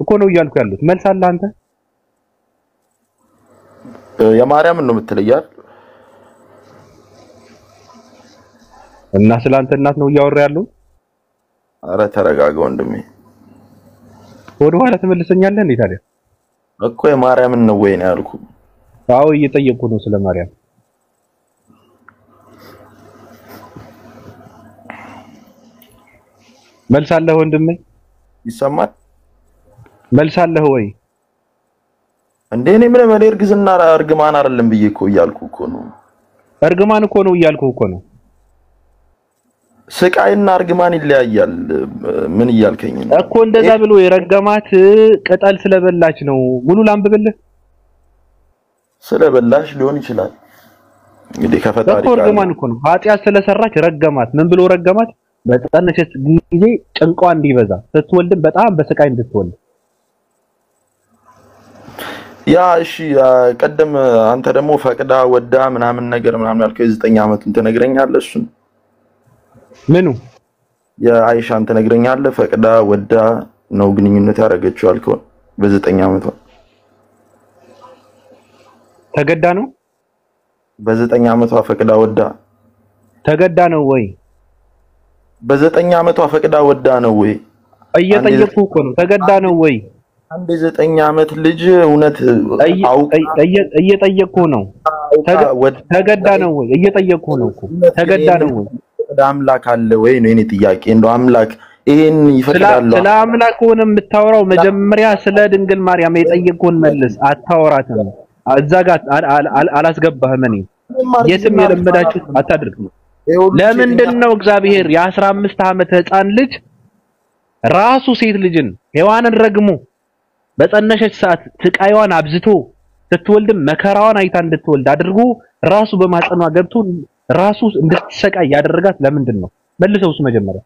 እኮ ነው እያልኩ ያሉት። መልስ አለ አንተ? የማርያምን ነው የምትለያል? እና ስላንተ እናት ነው እያወራ ያለው? አረ ተረጋጋ ወንድሜ። ወደ ኋላ ተመልሰኛለህ እንዴ ታዲያ? እኮ የማርያምን ነው ወይ ነው ያልኩ? አዎ እየጠየቅኩ ነው ስለ ማርያም። መልስ አለህ ወንድሜ? ይሰማል? መልስ አለህ ወይ? እንዴ እኔ ምን እርግዝና እርግማን አይደለም ብዬ እኮ እያልኩ እኮ ነው። እርግማን እኮ ነው እያልኩ እኮ ነው። ስቃይና እርግማን ይለያያል። ምን እያልከኝ ነው እኮ? እንደዛ ብሎ የረገማት ቅጠል ስለበላች ነው። ሙሉ ላንብብልህ? ስለበላሽ ሊሆን ይችላል እንግዲህ ከፈጣሪ ጋር። እርግማን እኮ ነው። ኃጢያት ስለሰራች ረገማት። ምን ብሎ ረገማት? በጸነሰች ጊዜ ጭንቋ እንዲበዛ፣ ስትወልድም በጣም በስቃይ እንድትወልድ። ያ እሺ ቀደም አንተ ደግሞ ፈቅዳ ወዳ ምናምን ነገር ምናምን ያልከው የ9 ዓመቱን ትነግረኛለህ እሱን ምኑ የአይሻን ትነግረኛለህ ፈቅዳ ወዳ ነው ግንኙነት ያደረገችው ያልከው በ9 ዓመቷ ተገዳ ነው በ9 ዓመቷ ፈቅዳ ወዳ ተገዳ ነው ወይ በ9 ዓመቷ ፈቅዳ ወዳ ነው ወይ እየጠየቁ እኮ ነው ተገዳ ነው ወይ አንድ የ9 ዓመት ልጅ እውነት እየጠየቁ ነው ተገዳ ነው ወይ እየጠየቁ ነው እኮ ተገዳ ነው ወይ አምላክ አለ ወይ ነው የኔ ጥያቄ እንደው አምላክ ይሄን ይፈቅዳል ስለ አምላክ ሆነ የምታወራው መጀመሪያ ስለ ድንግል ማርያም የጠየቁን መልስ አታወራትም እዛ ጋር አላስገባህም እኔ የትም የለመዳችሁ አታድርግ ለምንድነው እግዚአብሔር የ15 ዓመት ህፃን ልጅ ራሱ ሴት ልጅን ሔዋንን ረግሞ በጸነሸች ሰዓት ትቃይዋን አብዝቶ ስትወልድም መከራዋን አይታ እንድትወልድ አድርጎ ራሱ በማጸኗ ገብቶ ራሱ እንድትሰቃይ ያደረጋት ለምንድነው መልሰውስ መጀመሪያ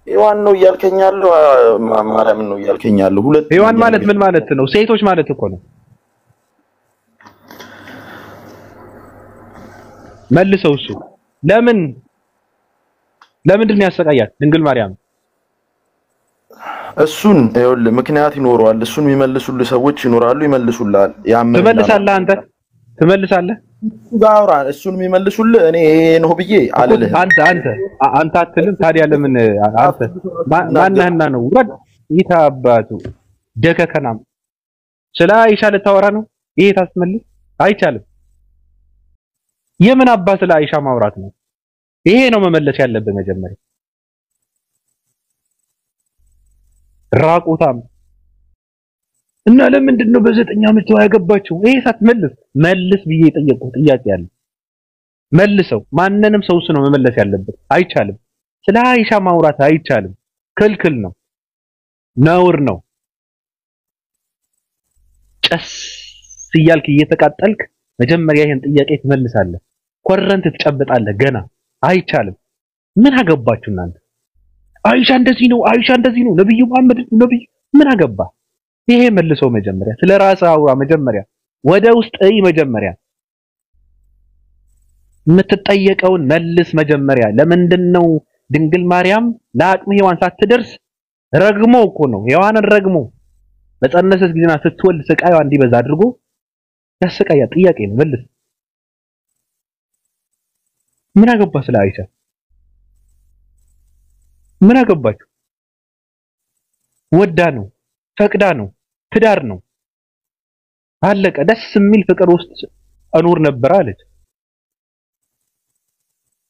ሔዋን ነው ያልከኛለሁ ማርያም ነው ያልከኛለሁ ሁለት ሔዋን ማለት ምን ማለት ነው ሴቶች ማለት እኮ ነው መልሰውስ ለምንድነው ያሰቃያት ድንግል ማርያም እሱን ይኸውልህ ምክንያት ይኖረዋል እሱን የሚመልሱልህ ሰዎች ይኖራሉ ይመልሱልሃል ያመን ትመልሳለህ አንተ ትመልሳለህ ጋውራ እሱን የሚመልሱልህ እኔ ነው ብዬ አልልህ አንተ አትልም ታዲያ ለምን አንተ ማንነህና ነው ወድ ይታባቱ ደከከናም ስለ አይሻ ልታወራ ነው ይሄ ታስመልስ አይቻልም የምን አባ ስለ አይሻ ማውራት ነው ይሄ ነው መመለስ ያለበት መጀመሪያ ራቁታም እና ለምንድነው በ9 ዓመት ያገባችው ይሄ ሳትመልስ መልስ ብዬ የጠየቁት ጥያቄ አለ መልሰው ማንንም ሰውስ ነው መመለስ ያለበት አይቻልም ስለ አይሻ ማውራት አይቻልም ክልክል ነው ነውር ነው ጨስ ሲያልክ እየተቃጠልክ መጀመሪያ ይሄን ጥያቄ ትመልሳለህ ኮረንት ትጨብጣለህ ገና አይቻልም ምን አገባችሁ እናንተ አይሻ እንደዚህ ነው ነብዩ መሐመድ ነብዩ ምን አገባ ይሄ መልሰው መጀመሪያ ስለ ራስ አውራ መጀመሪያ ወደ ውስጥ መጀመሪያ የምትጠየቀውን መልስ መጀመሪያ ለምንድነው ድንግል ማርያም ለአቅመ ሔዋን ሳትደርስ ረግሞ እኮ ነው ሔዋንን ረግሞ በጸነሰች ጊዜና ስትወልድ ስቃይዋ እንዲበዛ አድርጎ ያሰቃያ ጥያቄ ነው መልስ ምን አገባ ስለ አይሻ ምን አገባችሁ ወዳ ነው ፈቅዳ ነው ትዳር ነው አለቀ ደስ የሚል ፍቅር ውስጥ አኖር ነበር አለች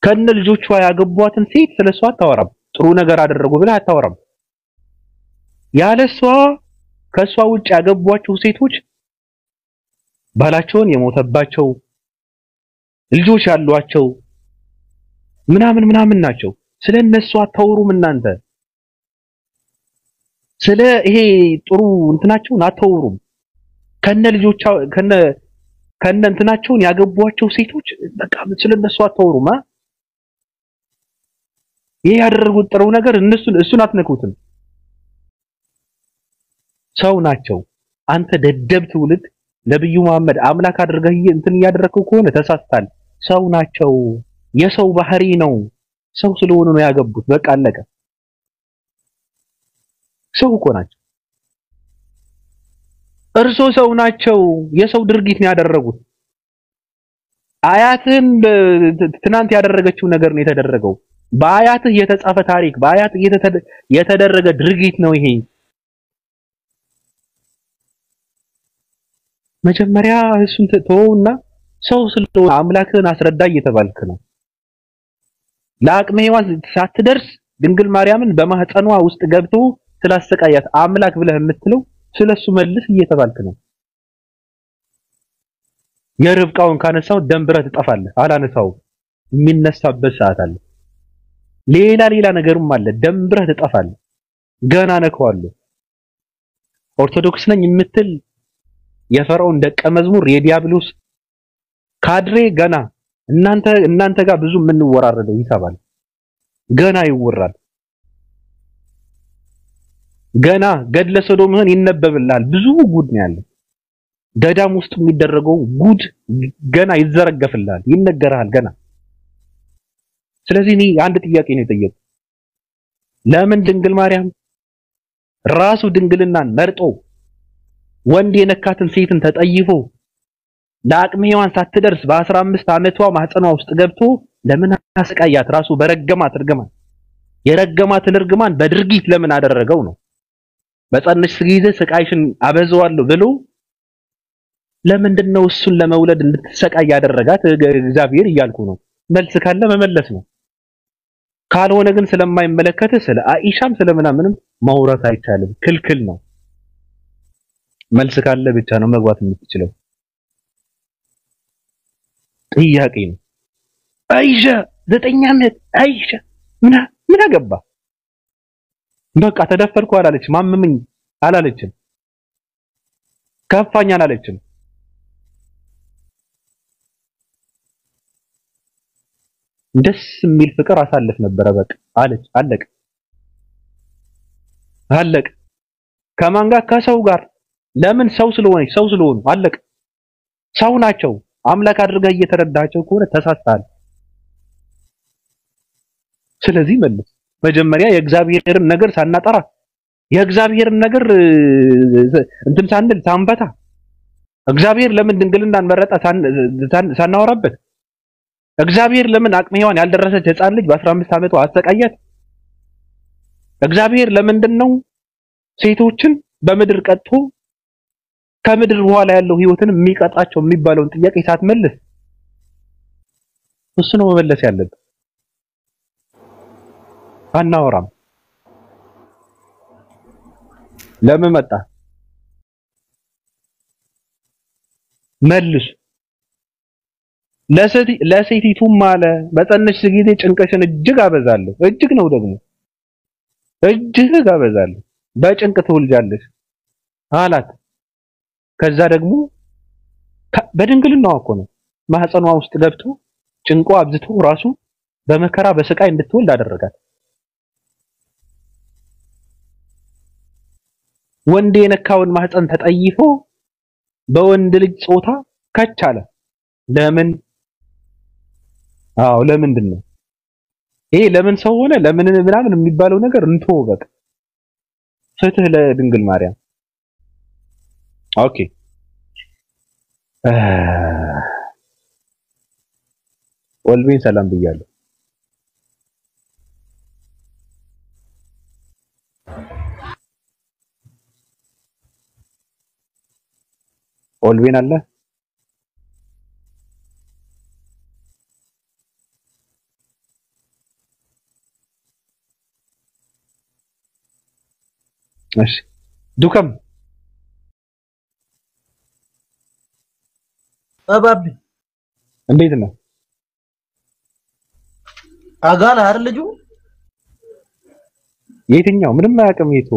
ከነ ልጆቿ ያገቧትን ሴት ስለሷ አታወራም ጥሩ ነገር አደረጉ ብላ አታወራም ያለሷ ከሷ ውጭ ያገቧቸው ሴቶች ባላቸውን የሞተባቸው ልጆች ያሏቸው ምናምን ናቸው ስለነሱ አታወሩም እናንተ ስለ ይሄ ጥሩ እንትናቸውን አታወሩም ከነ ልጆቿ ከነ እንትናቸውን ያገቧቸው ሴቶች በቃ ስለነሱ አታወሩም ይሄ ያደረጉት ጥሩ ነገር እሱን አትነኩትም ሰው ናቸው አንተ ደደብ ትውልድ ነብዩ መሐመድ አምላክ አድርገህ እንትን ያደረከው ከሆነ ተሳስታል ሰው ናቸው የሰው ባህሪ ነው ሰው ስለሆነ ነው ያገቡት በቃ አለቀ ሰው እኮ ናቸው እርሶ ሰው ናቸው የሰው ድርጊት ነው ያደረጉት አያትን ትናንት ያደረገችው ነገር ነው የተደረገው በአያትህ የተጻፈ ታሪክ በአያትህ የተደረገ ድርጊት ነው ይሄ መጀመሪያ እሱን ተወውና ሰው ስለሆነ አምላክህን አስረዳ እየተባልክ ነው ለአቅመ ሔዋን ሳትደርስ ድንግል ማርያምን በማህፀኗ ውስጥ ገብቶ ስላሰቃያት አምላክ ብለህ የምትለው ስለሱ መልስ እየተባልክ ነው የርብቃውን ካነሳው ደንብረህ ትጠፋለህ አላነሳው የሚነሳበት ሰዓት አለ ሌላ ነገርም አለ ደንብረህ ትጠፋለህ ገና ነከዋለሁ ኦርቶዶክስ ነኝ የምትል የፈርዖን ደቀ መዝሙር የዲያብሎስ ካድሬ ገና እናንተ ጋር ብዙ የምንወራረደው ይሳባል ገና ይወራል ገና ገድለ ሶዶምህን ይነበብልሃል ብዙ ጉድ ነው ያለው ገዳም ውስጥ የሚደረገው ጉድ ገና ይዘረገፍልሃል ይነገራል ገና ስለዚህ እኔ አንድ ጥያቄ ነው የጠየቁት ለምን ድንግል ማርያም ራሱ ድንግልናን መርጦ ወንድ የነካትን ሴትን ተጠይፎ ለአቅመ ሔዋን ሳትደርስ በ15 ዓመቷ ማህፀኗ ውስጥ ገብቶ ለምን አሰቃያት ራሱ በረገማት እርግማን የረገማትን እርግማን በድርጊት ለምን አደረገው ነው በጸንሽ ጊዜ ስቃይሽን አበዛዋለሁ ብሎ ለምንድነው እሱን ለመውለድ እንድትሰቃይ ያደረጋት እግዚአብሔር እያልኩ ነው መልስ ካለ መመለስ ነው ካልሆነ ግን ስለማይመለከተ ስለ አኢሻም ስለምናምንም ማውራት አይቻልም ክልክል ነው መልስ ካለ ብቻ ነው መግባት የምትችለው ጥያቄ ነው አይሻ 9 ዓመት አይሻ ምን አገባ በቃ ተደፈርኩ አላለችም ማምምኝ አላለችም ከፋኝ አላለችም ደስ የሚል ፍቅር አሳልፍ ነበር በቃ አለች አለቅ ከማን ጋር ከሰው ጋር ለምን ሰው ስለሆኑ አለቅ ሰው ናቸው አምላክ አድርገህ እየተረዳቸው ከሆነ ተሳስተሃል ስለዚህ መልስ መጀመሪያ የእግዚአብሔርን ነገር ሳናጠራ የእግዚአብሔርን ነገር እንትን ሳንል ሳንበታ እግዚአብሔር ለምን ድንግልናን መረጣ ሳናወራበት እግዚአብሔር ለምን አቅመ ሔዋን ያልደረሰች ህፃን ልጅ በ15 ዓመቷ አሰቃያት እግዚአብሔር ለምንድነው ሴቶችን በምድር ቀጥቶ ከምድር በኋላ ያለው ህይወትን የሚቀጣቸው የሚባለውን ጥያቄ ሳትመልስ እሱ ነው መመለስ ያለበት አናወራም ለምን መጣ መልስ ለሴቲቱም ማለ በጸነሽ ጊዜ ጭንቀሽን እጅግ አበዛለሁ እጅግ ነው ደግሞ እጅግ አበዛለሁ በጭንቅ ትወልጃለሽ አላት ከዛ ደግሞ በድንግልናዋ እኮ ነው ማህፀኗ ውስጥ ገብቶ ጭንቆ አብዝቶ ራሱ በመከራ በስቃይ እንድትወልድ አደረጋት ወንድ የነካውን ማህፀን ተጠይፎ በወንድ ልጅ ጾታ ከቻለ ለምን ለምንድነው ይሄ ለምን ሰው ሆነ ለምን ምናምን የሚባለው ነገር እንቶ በቃ ፍትህ ለድንግል ማርያም ኦኬ ወልቤን ሰላም ብያለሁ ወልቤን አለ እሺ ዱከም አባቢ እንዴት ነው አጋላ አይደል ልጁ የትኛው ምንም አያውቅም የቱ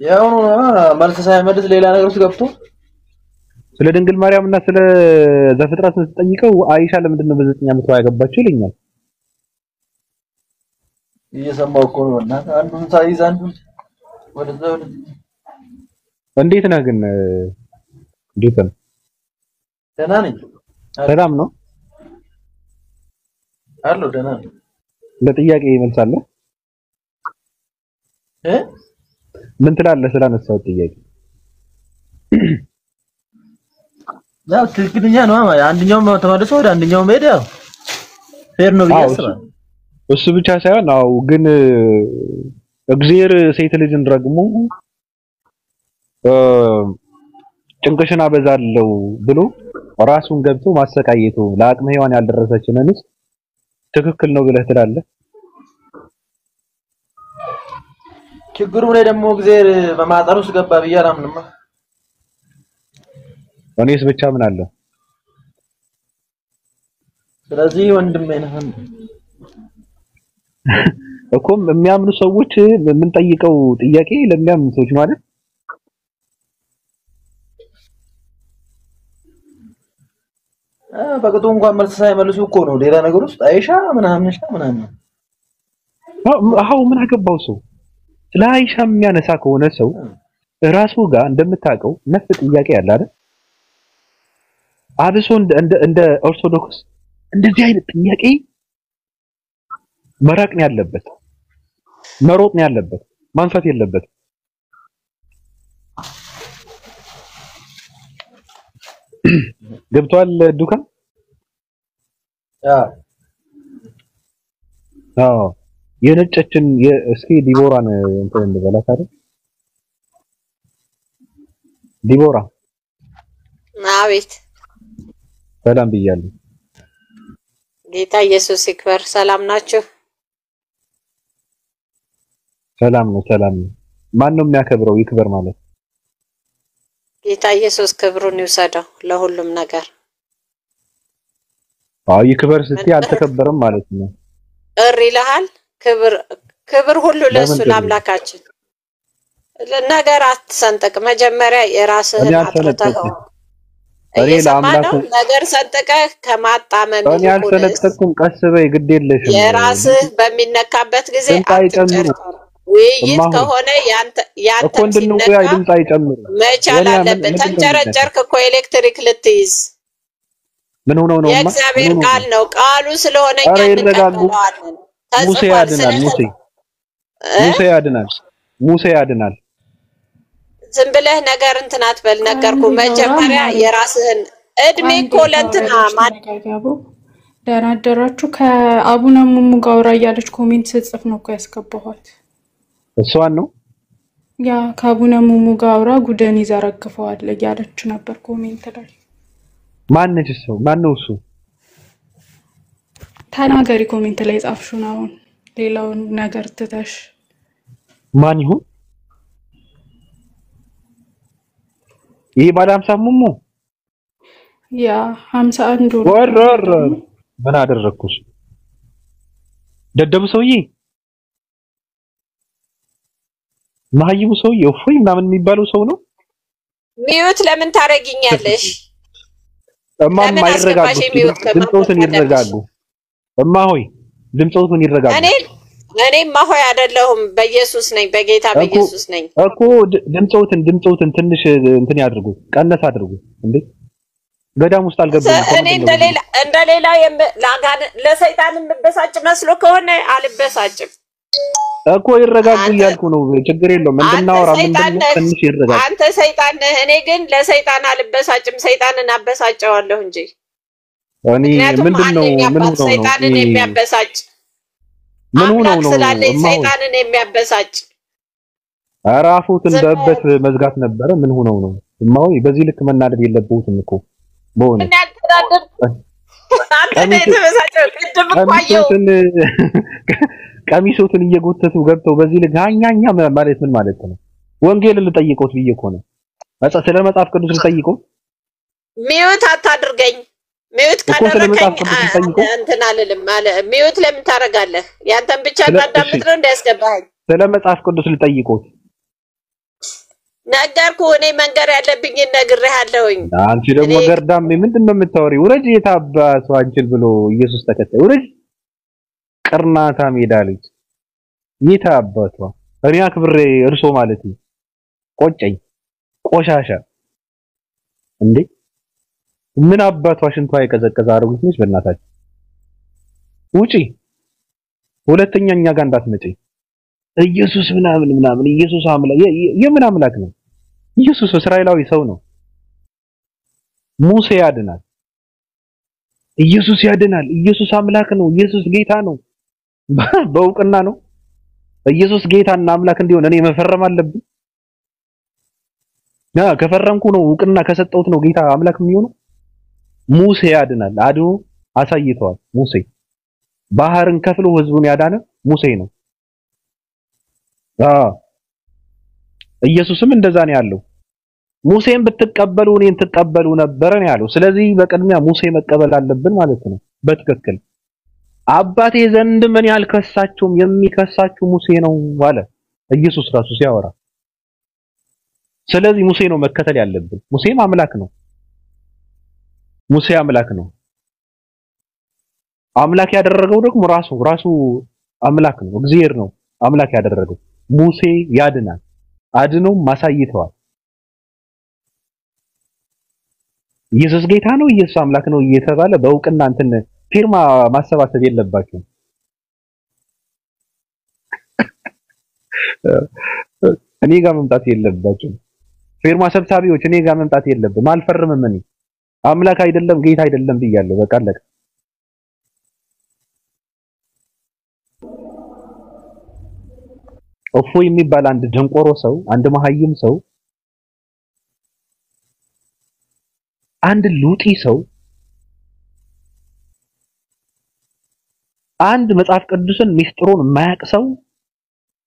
ያው ነው መልስ ሳይመልስ ሌላ ነገር ውስጥ ገብቶ ስለ ድንግል ማርያም እና ስለ ዘፍጥረት ስትጠይቀው አይሻ ለምንድነው በ9 ዓመቷ ያገባችው ይለኛል እየሰማው እኮ ነው እና አንዱን ሳይዝ አንዱን ወደዛው እንዴት ነህ ግን እንዴት ነው ደህና ነኝ ሰላም ነው አሎ ደህና ነኝ ለጥያቄ ይመልሳለህ ምን ትላለህ ስላነሳው ጥያቄ ያው ትክክለኛ ነው አንደኛው ተመልሶ ወደ አንደኛው ሄደ ፌር ነው ይያስባል እሱ ብቻ ሳይሆን ግን እግዚአብሔር ሴት ልጅን ረግሞ ጭንቅሽን አበዛለው ብሎ ራሱን ገብቶ ማሰቃየቱ ለአቅመ ሔዋን ያልደረሰችን እንስት ትክክል ነው ብለህ ትላለህ ችግሩ ላይ ደግሞ እግዚአብሔር በማጣሩ ውስጥ ገባ ብያራምንማ እኔስ ብቻ ምን አለ ስለዚህ ወንድሜ ነህ እኮ የሚያምኑ ሰዎች ምን ጠይቀው ጥያቄ ለሚያምኑ ሰዎች ማለት በቅጡ እንኳን መልስ ሳይመልሱ እኮ ነው ሌላ ነገር ውስጥ አይሻ ምናምን አው ምን አገባው ሰው ስለ አይሻ የሚያነሳ ከሆነ ሰው ራሱ ጋር እንደምታውቀው ነፍ ጥያቄ ያለ አይደል? አብሶ እንደ ኦርቶዶክስ እንደዚህ አይነት ጥያቄ መራቅ ነው ያለበት፣ መሮጥ ነው ያለበት፣ ማንሳት የለበት። ገብቷል ዱካ? አዎ የነጨችን እስኪ ዲቦራን እንትን እንበላት አይደል? ዲቦራ አቤት። ሰላም ብያለሁ። ጌታ ኢየሱስ ይክበር። ሰላም ናችሁ? ሰላም ነው፣ ሰላም ነው። ማን ነው የሚያከብረው? ይክበር ማለት ጌታ ኢየሱስ ክብሩን ይውሰደው ለሁሉም ነገር። አዎ ይክበር ስትይ አልተከበረም ማለት ነው። እሪ ይልሃል። ክብር ሁሉ ለሱ ለአምላካችን። ነገር አትሰንጥቅ። መጀመሪያ የራስህን አጥርተህ እኔ ለአምላኩ ነገር ሰንጥቀህ ከማጣመም እኔ አልሰነጠቅኩም። ቀስ በይ ግድ የለሽም። የራስህ በሚነካበት ጊዜ አትጨርጭር። ውይይት ከሆነ ያንተ እኮ እንድንወያይ ድምፅ አይጨምሩ መቻል አለበት። ተንጨረጨርክ እኮ ኤሌክትሪክ ልትይዝ ምን ሆነው ነው? የእግዚአብሔር ቃል ነው። ቃሉ ስለሆነ ኧረ ይረጋጉ። ሙሴ ያድናል። ሙሴ ያድናል። ሙሴ ያድናል። ዝም ብለህ ነገር እንትን አትበል። ነገርኩ መጀመሪያ የራስህን እድሜ እኮ ለእንትና ማጋጋቡ ደህና አደራችሁ። ከአቡነ ሙሙ ጋር አውራ እያለች ኮሜንት ስትጽፍ ነው እኮ ያስገባኋት። እሷን ነው ያ ከአቡነ ሙሙ ጋር አውራ ጉደን ይዘረግፈዋል እያለች ነበር ኮሜንት ላይ። ማነች እሱ? ማነው እሱ? ተናገሪ ኮሜንት ላይ ጻፍሽው ነው። አሁን ሌላውን ነገር ትተሽ ማን ይሁን? ይሄ ባለ 50 ሙሙ ያ 51 ወረረ ምን አደረኩሽ? ደደቡ ሰውዬ ማህይቡ ሰውዬ እፎይ ምናምን የሚባለው ሰው ነው። ሚዩት ለምን ታረጊኛለሽ? እማማ ይረጋጉ። ድምፆትን ይረጋጉ። እማ ሆይ ድምፆትን ይረጋጉ። እኔማ ሆይ አይደለሁም፣ በኢየሱስ ነኝ፣ በጌታ በኢየሱስ ነኝ እኮ። ድምፆትን ትንሽ እንትን ያድርጉ፣ ቀነስ አድርጉ። እንዴ ገዳም ውስጥ አልገባም። እኔ እንደሌላ ለሰይጣን የምበሳጭ መስሎ ከሆነ አልበሳጭም እኮ። ይረጋጉ እያልኩ ነው። ችግር የለውም። እንድናወራ ትንሽ ይረጋጉ። አንተ ሰይጣን ነህ፣ እኔ ግን ለሰይጣን አልበሳጭም። ሰይጣንን አበሳጨዋለሁ እንጂ እኔ ምንድነው ሰይጣንን የሚያበሳጭ ምን ሆነው ነው? ሰይጣንን የሚያበሳጭ አራፉትን በበት መዝጋት ነበረ። ምን ሆነው ነው? እማው በዚህ ልክ መናደድ የለበትም እኮ በሆነ ቀሚሶትን እየጎተቱ ገብተው በዚህ ልክ አኛኛ ማለት ምን ማለት ነው? ወንጌል ልጠይቆት ብዬ እኮ ነው። ስለ መጽሐፍ ቅዱስ ልጠይቆት። ሚዩት አታድርገኝ። ሚዩት ካደረከኝ እንትን አልልም ማለት። ሚዩት ለምን ታረጋለህ? ያንተን ብቻ ታዳምጥ ነው እንዳያስገባኝ። ስለ መጽሐፍ ቅዱስ ልጠይቆት ነገርኩ። እኔ መንገር ያለብኝ ነግሬሃለሁኝ። አንቺ ደግሞ ገርዳም ምንድነው የምታወሪው? ውረጅ። የታባቱ አንቺል ብሎ ኢየሱስ ተከታይ ውረጅ። ቅርናታ ሜዳ ልጅ የታባቱ እኔ አክብሬ እርሶ ማለት ነው። ቆጨኝ። ቆሻሻ እንዴ! ምን አባቷ ሽንቷ የቀዘቀዘ አረጉት ነሽ? በእናታችሁ ውጪ። ሁለተኛ እኛ ጋር እንዳትመጪ። ኢየሱስ ምናምን ኢየሱስ አምላክ የምን አምላክ ነው? ኢየሱስ እስራኤላዊ ሰው ነው። ሙሴ ያድናል። ኢየሱስ ያድናል። ኢየሱስ አምላክ ነው። ኢየሱስ ጌታ ነው። በእውቅና ነው። ኢየሱስ ጌታና አምላክ እንዲሆን እኔ መፈረም አለብኝ? ከፈረምኩ ነው እውቅና ከሰጠሁት ነው ጌታ አምላክ የሚሆነው። ሙሴ ያድናል። አድኖ አሳይተዋል። ሙሴ ባህርን ከፍሎ ህዝቡን ያዳነ ሙሴ ነው። ኢየሱስም እንደዛ ነው ያለው። ሙሴን ብትቀበሉ እኔን ትቀበሉ ነበር ነው ያለው። ስለዚህ በቅድሚያ ሙሴ መቀበል አለብን ማለት ነው። በትክክል አባቴ ዘንድ ምን ያልከሳችሁም የሚከሳችሁ ሙሴ ነው አለ ኢየሱስ ራሱ ሲያወራ። ስለዚህ ሙሴ ነው መከተል ያለብን። ሙሴም አምላክ ነው። ሙሴ አምላክ ነው። አምላክ ያደረገው ደግሞ ራሱ አምላክ ነው። እግዚአብሔር ነው አምላክ ያደረገው። ሙሴ ያድናል። አድነው ማሳይተዋል። ኢየሱስ ጌታ ነው ኢየሱስ አምላክ ነው እየተባለ በእውቅና እንትን ፊርማ ማሰባሰብ የለባችሁም። እኔ ጋር መምጣት የለባችሁም። ፊርማ ሰብሳቢዎች እኔ ጋር መምጣት የለብም። አልፈርምም። እኔ አምላክ አይደለም ጌታ አይደለም ብያለሁ። በቃ አለቀ። እፎይ የሚባል አንድ ደንቆሮ ሰው፣ አንድ መሀይም ሰው፣ አንድ ሉጢ ሰው አንድ መጽሐፍ ቅዱስን ሚስጥሩን የማያውቅ ሰው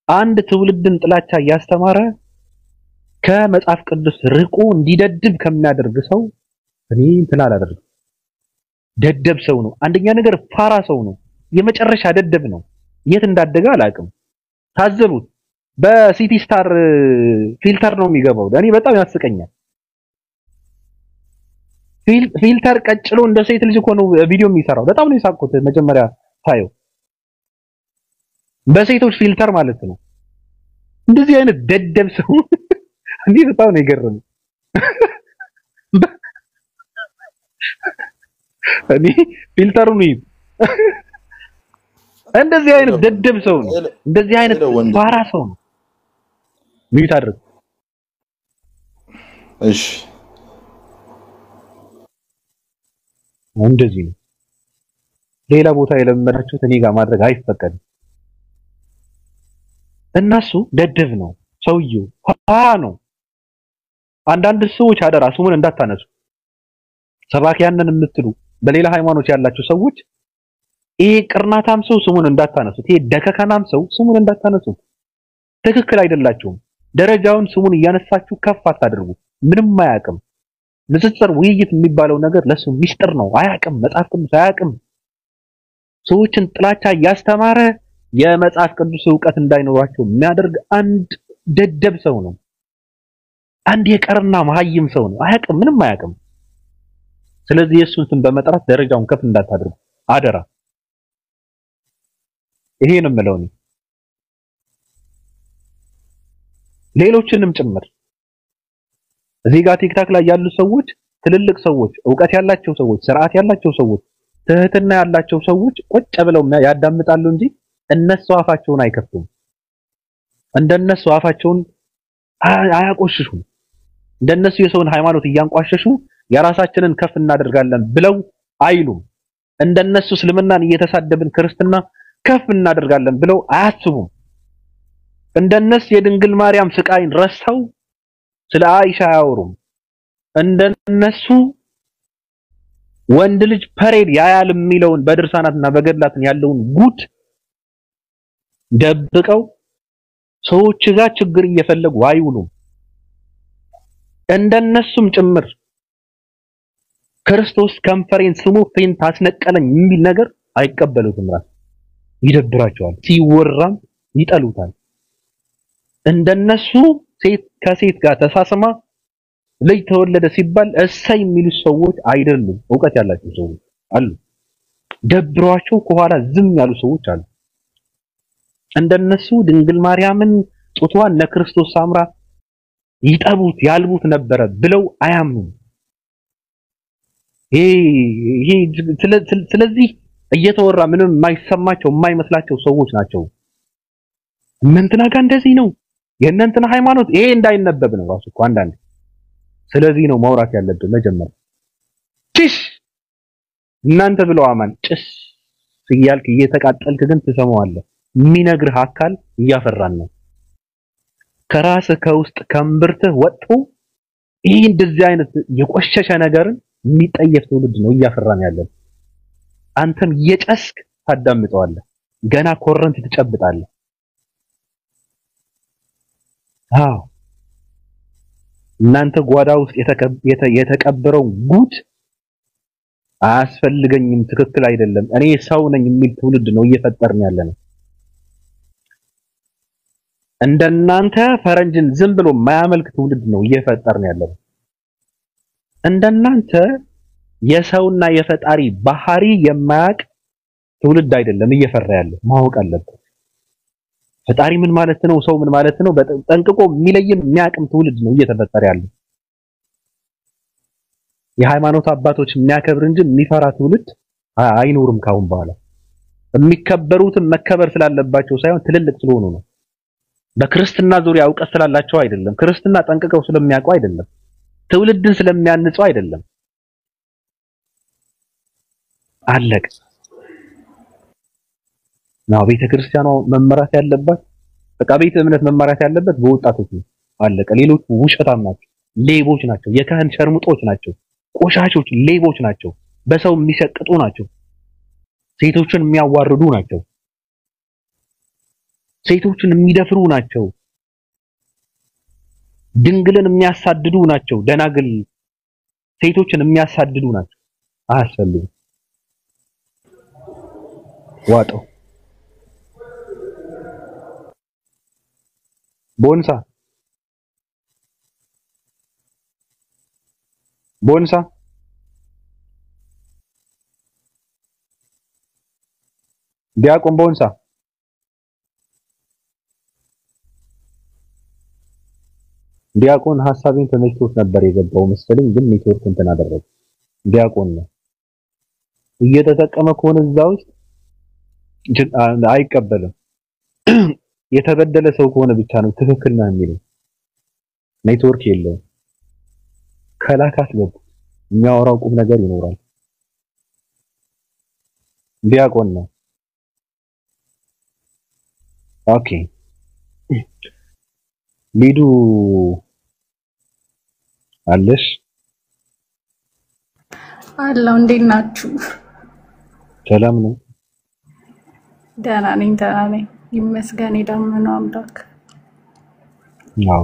አንድ ትውልድን ጥላቻ እያስተማረ ከመጽሐፍ ቅዱስ ርቆ እንዲደድብ ከሚያደርግ ሰው እኔ እንትን አላደርግም። ደደብ ሰው ነው። አንደኛ ነገር ፋራ ሰው ነው። የመጨረሻ ደደብ ነው። የት እንዳደገ አላውቅም። ታዘቡት። በሲቲ ስታር ፊልተር ነው የሚገባው። እኔ በጣም ያስቀኛል። ፊልተር ቀጭሎ እንደ ሴት ልጅ እኮ ነው ቪዲዮ የሚሰራው። በጣም ነው የሳቅኩት መጀመሪያ ታየው። በሴቶች ፊልተር ማለት ነው። እንደዚህ አይነት ደደብ ሰው እኔ በጣም ነው የገረመኝ። እኔ ፊልተሩን ይይ እንደዚህ አይነት ደደብ ሰው ነው። እንደዚህ አይነት ፋራ ሰው ነው። ሚዩት አድርግ። እሺ እንደዚህ ነው። ሌላ ቦታ የለመዳችሁት እኔ ጋር ማድረግ አይፈቀድም። እነሱ ደደብ ነው ሰውየው፣ ፋራ ነው። አንዳንድ ሰዎች አደራ ስሙን እንዳታነሱ። ሰባኪያንን የምትሉ በሌላ ሃይማኖት ያላችሁ ሰዎች ይሄ ቅርናታም ሰው ስሙን እንዳታነሱት። ይሄ ደከከናም ሰው ስሙን እንዳታነሱት። ትክክል አይደላችሁም። ደረጃውን ስሙን እያነሳችሁ ከፍ አታድርጉ። ምንም አያውቅም። ንጽጽር ውይይት የሚባለው ነገር ለሱ ሚስጥር ነው። አያውቅም። መጽሐፍ ቅዱስ አያውቅም። ሰዎችን ጥላቻ እያስተማረ የመጽሐፍ ቅዱስ ዕውቀት እንዳይኖራቸው የሚያደርግ አንድ ደደብ ሰው ነው። አንድ የቀርና መሀይም ሰው ነው። አያውቅም፣ ምንም አያውቅም። ስለዚህ የሱን ስም በመጥራት ደረጃውን ከፍ እንዳታደርጉ አደራ። ይሄ ነው የምለው እኔ። ሌሎችንም ጭምር እዚህ ጋር ቲክታክ ላይ ያሉ ሰዎች፣ ትልልቅ ሰዎች፣ ዕውቀት ያላቸው ሰዎች፣ ስርዓት ያላቸው ሰዎች፣ ትህትና ያላቸው ሰዎች ቁጭ ብለው ያዳምጣሉ እንጂ እነሱ አፋቸውን አይከፍቱም። እንደነሱ አፋቸውን አያቆሽሹም። እንደነሱ የሰውን ሃይማኖት እያንቋሸሹ የራሳችንን ከፍ እናደርጋለን ብለው አይሉም። እንደነሱ እስልምናን እየተሳደብን ክርስትና ከፍ እናደርጋለን ብለው አያስቡም። እንደነሱ የድንግል ማርያም ስቃይን ረስተው ስለ አይሻ አያወሩም። እንደነሱ ወንድ ልጅ ፐሬድ ያያል የሚለውን በድርሳናትና በገድላትን ያለውን ጉድ ደብቀው ሰዎች ጋር ችግር እየፈለጉ አይውሉም። እንደነሱም ጭምር ክርስቶስ ከንፈሬን ስሙ ፌንት አስነቀለኝ የሚል ነገር አይቀበሉትም። ራስ ይደብራቸዋል። ሲወራም ይጠሉታል። እንደነሱ ሴት ከሴት ጋር ተሳስማ ልጅ ተወለደ ሲባል እሰይ የሚሉ ሰዎች አይደሉም። ዕውቀት ያላቸው ሰዎች አሉ። ደብሯቸው ከኋላ ዝም ያሉ ሰዎች አሉ። እንደነሱ ድንግል ማርያምን ጡቷን ለክርስቶስ ሳምራ ይጠቡት ያልቡት ነበረ ብለው አያምኑም። ይሄ ስለዚህ እየተወራ ምንም የማይሰማቸው የማይመስላቸው ሰዎች ናቸው። እንትና ጋር እንደዚህ ነው የእነንትና ሃይማኖት ይሄ እንዳይነበብ ነው ራሱ እኮ አንዳንዴ። ስለዚህ ነው ማውራት ያለብን መጀመሪያ። ጭስ እናንተ ብለው አማን ጭስ እያልክ እየተቃጠልክ ግን ትሰማዋለህ። የሚነግርህ አካል እያፈራን ነው። ከራስህ ከውስጥ ከእምብርትህ ወጥቶ ይሄ እንደዚህ አይነት የቆሸሸ ነገርን የሚጠየፍ ትውልድ ነው እያፈራን ያለን። አንተም እየጨስክ ታዳምጠዋለህ። ገና ኮረንት ትጨብጣለህ። አዎ እናንተ ጓዳ ውስጥ የተቀበረው ጉድ አያስፈልገኝም፣ ትክክል አይደለም፣ እኔ ሰው ነኝ የሚል ትውልድ ነው እየፈጠርን ያለነው። እንደናንተ ፈረንጅን ዝም ብሎ የማያመልክ ትውልድ ነው እየፈጠርን ያለነው። እንደናንተ የሰውና የፈጣሪ ባህሪ የማያውቅ ትውልድ አይደለም እየፈራ ያለው። ማወቅ አለበት። ፈጣሪ ምን ማለት ነው፣ ሰው ምን ማለት ነው ጠንቅቆ የሚለይም የሚያቅም ትውልድ ነው እየተፈጠረ ያለው። የሃይማኖት አባቶች የሚያከብር እንጂ የሚፈራ ትውልድ አይኖርም ካሁን በኋላ። የሚከበሩትም መከበር ስላለባቸው ሳይሆን ትልልቅ ስለሆኑ ነው። በክርስትና ዙሪያ እውቀት ስላላቸው አይደለም። ክርስትና ጠንቅቀው ስለሚያውቁ አይደለም። ትውልድን ስለሚያንጹ አይደለም። አለቀ። ነው ቤተክርስቲያኗ መመራት ያለባት በቃ ቤተ እምነት መመራት ያለበት በወጣቶች ነው። አለቀ። ሌሎች ውሸታም ናቸው፣ ሌቦች ናቸው፣ የካህን ሸርሙጦች ናቸው፣ ቆሻሾች፣ ሌቦች ናቸው፣ በሰው የሚሸቅጡ ናቸው፣ ሴቶችን የሚያዋርዱ ናቸው፣ ሴቶችን የሚደፍሩ ናቸው፣ ድንግልን የሚያሳድዱ ናቸው፣ ደናግል ሴቶችን የሚያሳድዱ ናቸው። አያስፈልግም። ዋጠው ቦንሳ ዲያቆን ቦንሳ ዲያቆን ሐሳቤን ተመችቶት ነበር የገባው መሰለኝ፣ ግን ኔትወርክ እንትን አደረገ። ዲያቆን ነው እየተጠቀመ ከሆነ እዛው አይቀበልም። የተበደለ ሰው ከሆነ ብቻ ነው ትክክል ነው የሚለው። ኔትወርክ የለውም። ከላካት ገቡ የሚያወራው ቁም ነገር ይኖራል። ዲያቆን ነው። ኦኬ ሊዱ አለሽ? አለው። እንዴት ናችሁ? ሰላም ነው። ደህና ነኝ ይመስገን የዳመነው አምላክ። አዎ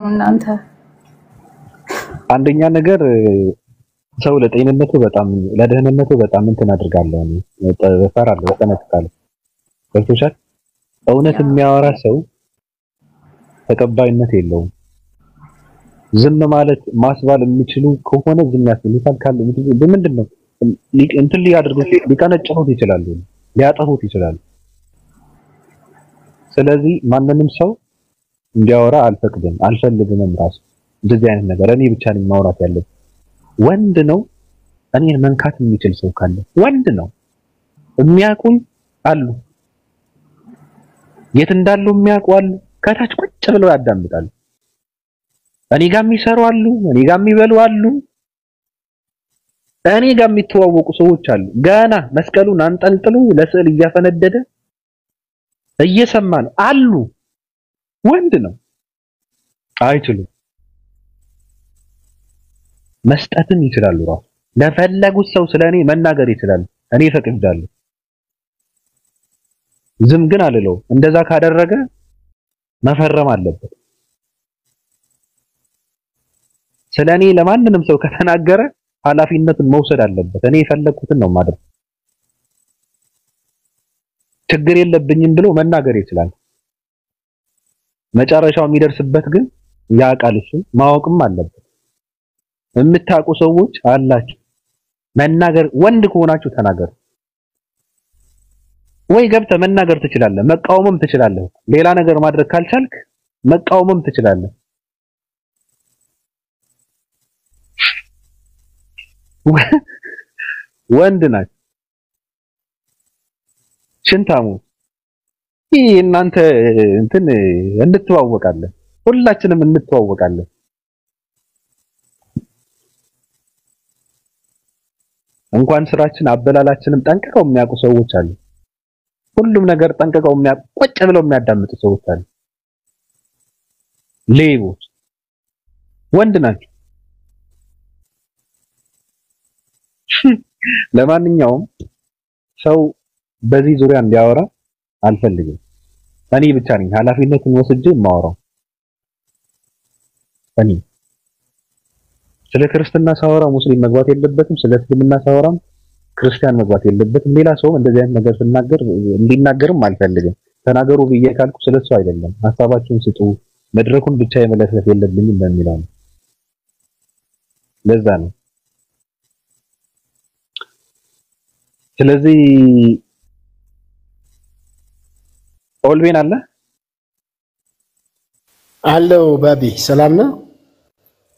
እናንተ አንደኛ ነገር ሰው ለጤንነቱ በጣም ለደህንነቱ በጣም እንትን አድርጋለሁ ነው እፈራለሁ፣ እጠነቀቃለሁ። ገብቶሻል? እውነት የሚያወራ ሰው ተቀባይነት የለውም። ዝም ማለት ማስባል የሚችሉ ከሆነ ዝም ያስሉታል። ካለ ምንድነው እንትን ሊያደርጉት ሊቀነጭኑት ይችላሉ፣ ሊያጠፉት ይችላሉ። ስለዚህ ማንንም ሰው እንዲያወራ አልፈቅድም፣ አልፈልግም። ራሱ እንደዚህ አይነት ነገር እኔ ብቻ ነኝ ማውራት ያለብኝ። ወንድ ነው እኔን መንካት የሚችል ሰው ካለ ወንድ ነው። የሚያውቁኝ አሉ፣ የት እንዳሉ የሚያውቁ አሉ። ከታች ቁጭ ብለው ያዳምጣሉ። እኔ ጋር የሚሰሩ አሉ፣ እኔ ጋር የሚበሉ አሉ፣ እኔ ጋር የሚተዋወቁ ሰዎች አሉ። ገና መስቀሉን አንጠልጥሉ ለስዕል እያፈነደደ እየሰማ ነው አሉ። ወንድ ነው። አይችሉም። መስጠትን ይችላሉ። ራሱ ለፈለጉት ሰው ስለኔ መናገር ይችላሉ። እኔ ፈቅጃለሁ። ዝም ግን አልለው። እንደዛ ካደረገ መፈረም አለበት። ስለኔ ለማንንም ሰው ከተናገረ ኃላፊነቱን መውሰድ አለበት። እኔ የፈለኩትን ነው ማድረግ። ችግር የለብኝም ብሎ መናገር ይችላል። መጨረሻው የሚደርስበት ግን ያውቃል። እሱ ማወቅም አለበት። የምታውቁ ሰዎች አላችሁ። መናገር ወንድ ከሆናችሁ ተናገሩ። ወይ ገብተህ መናገር ትችላለህ፣ መቃወምም ትችላለህ። ሌላ ነገር ማድረግ ካልቻልክ መቃወምም ትችላለህ። ወንድ ናችሁ። ሽንታሙ ይሄ እናንተ እንትን እንተዋወቃለን፣ ሁላችንም እንተዋወቃለን። እንኳን ስራችን አበላላችንም ጠንቅቀው የሚያውቁ ሰዎች አሉ። ሁሉም ነገር ጠንቅቀው የሚያውቁ ቁጭ ብለው የሚያዳምጡ ሰዎች አሉ። ሌቦች ወንድ ናቸው። ለማንኛውም ሰው በዚህ ዙሪያ እንዲያወራ አልፈልግም። እኔ ብቻ ነኝ ኃላፊነቱን ወስጄ የማወራው። እኔ ስለ ክርስትና ሳወራ ሙስሊም መግባት የለበትም፣ ስለ እስልምና ሳወራም ክርስቲያን መግባት የለበትም። ሌላ ሰውም እንደዚህ አይነት ነገር ሲናገር እንዲናገርም አልፈልግም። ተናገሩ ብዬ ካልኩ ስለሱ አይደለም፣ ሐሳባችሁን ስጡ፣ መድረኩን ብቻ የመለሰፍ የለብኝም በሚለው ነው። ለዛ ነው። ስለዚህ ኦልቤን አለው ባቢ ሰላም ነው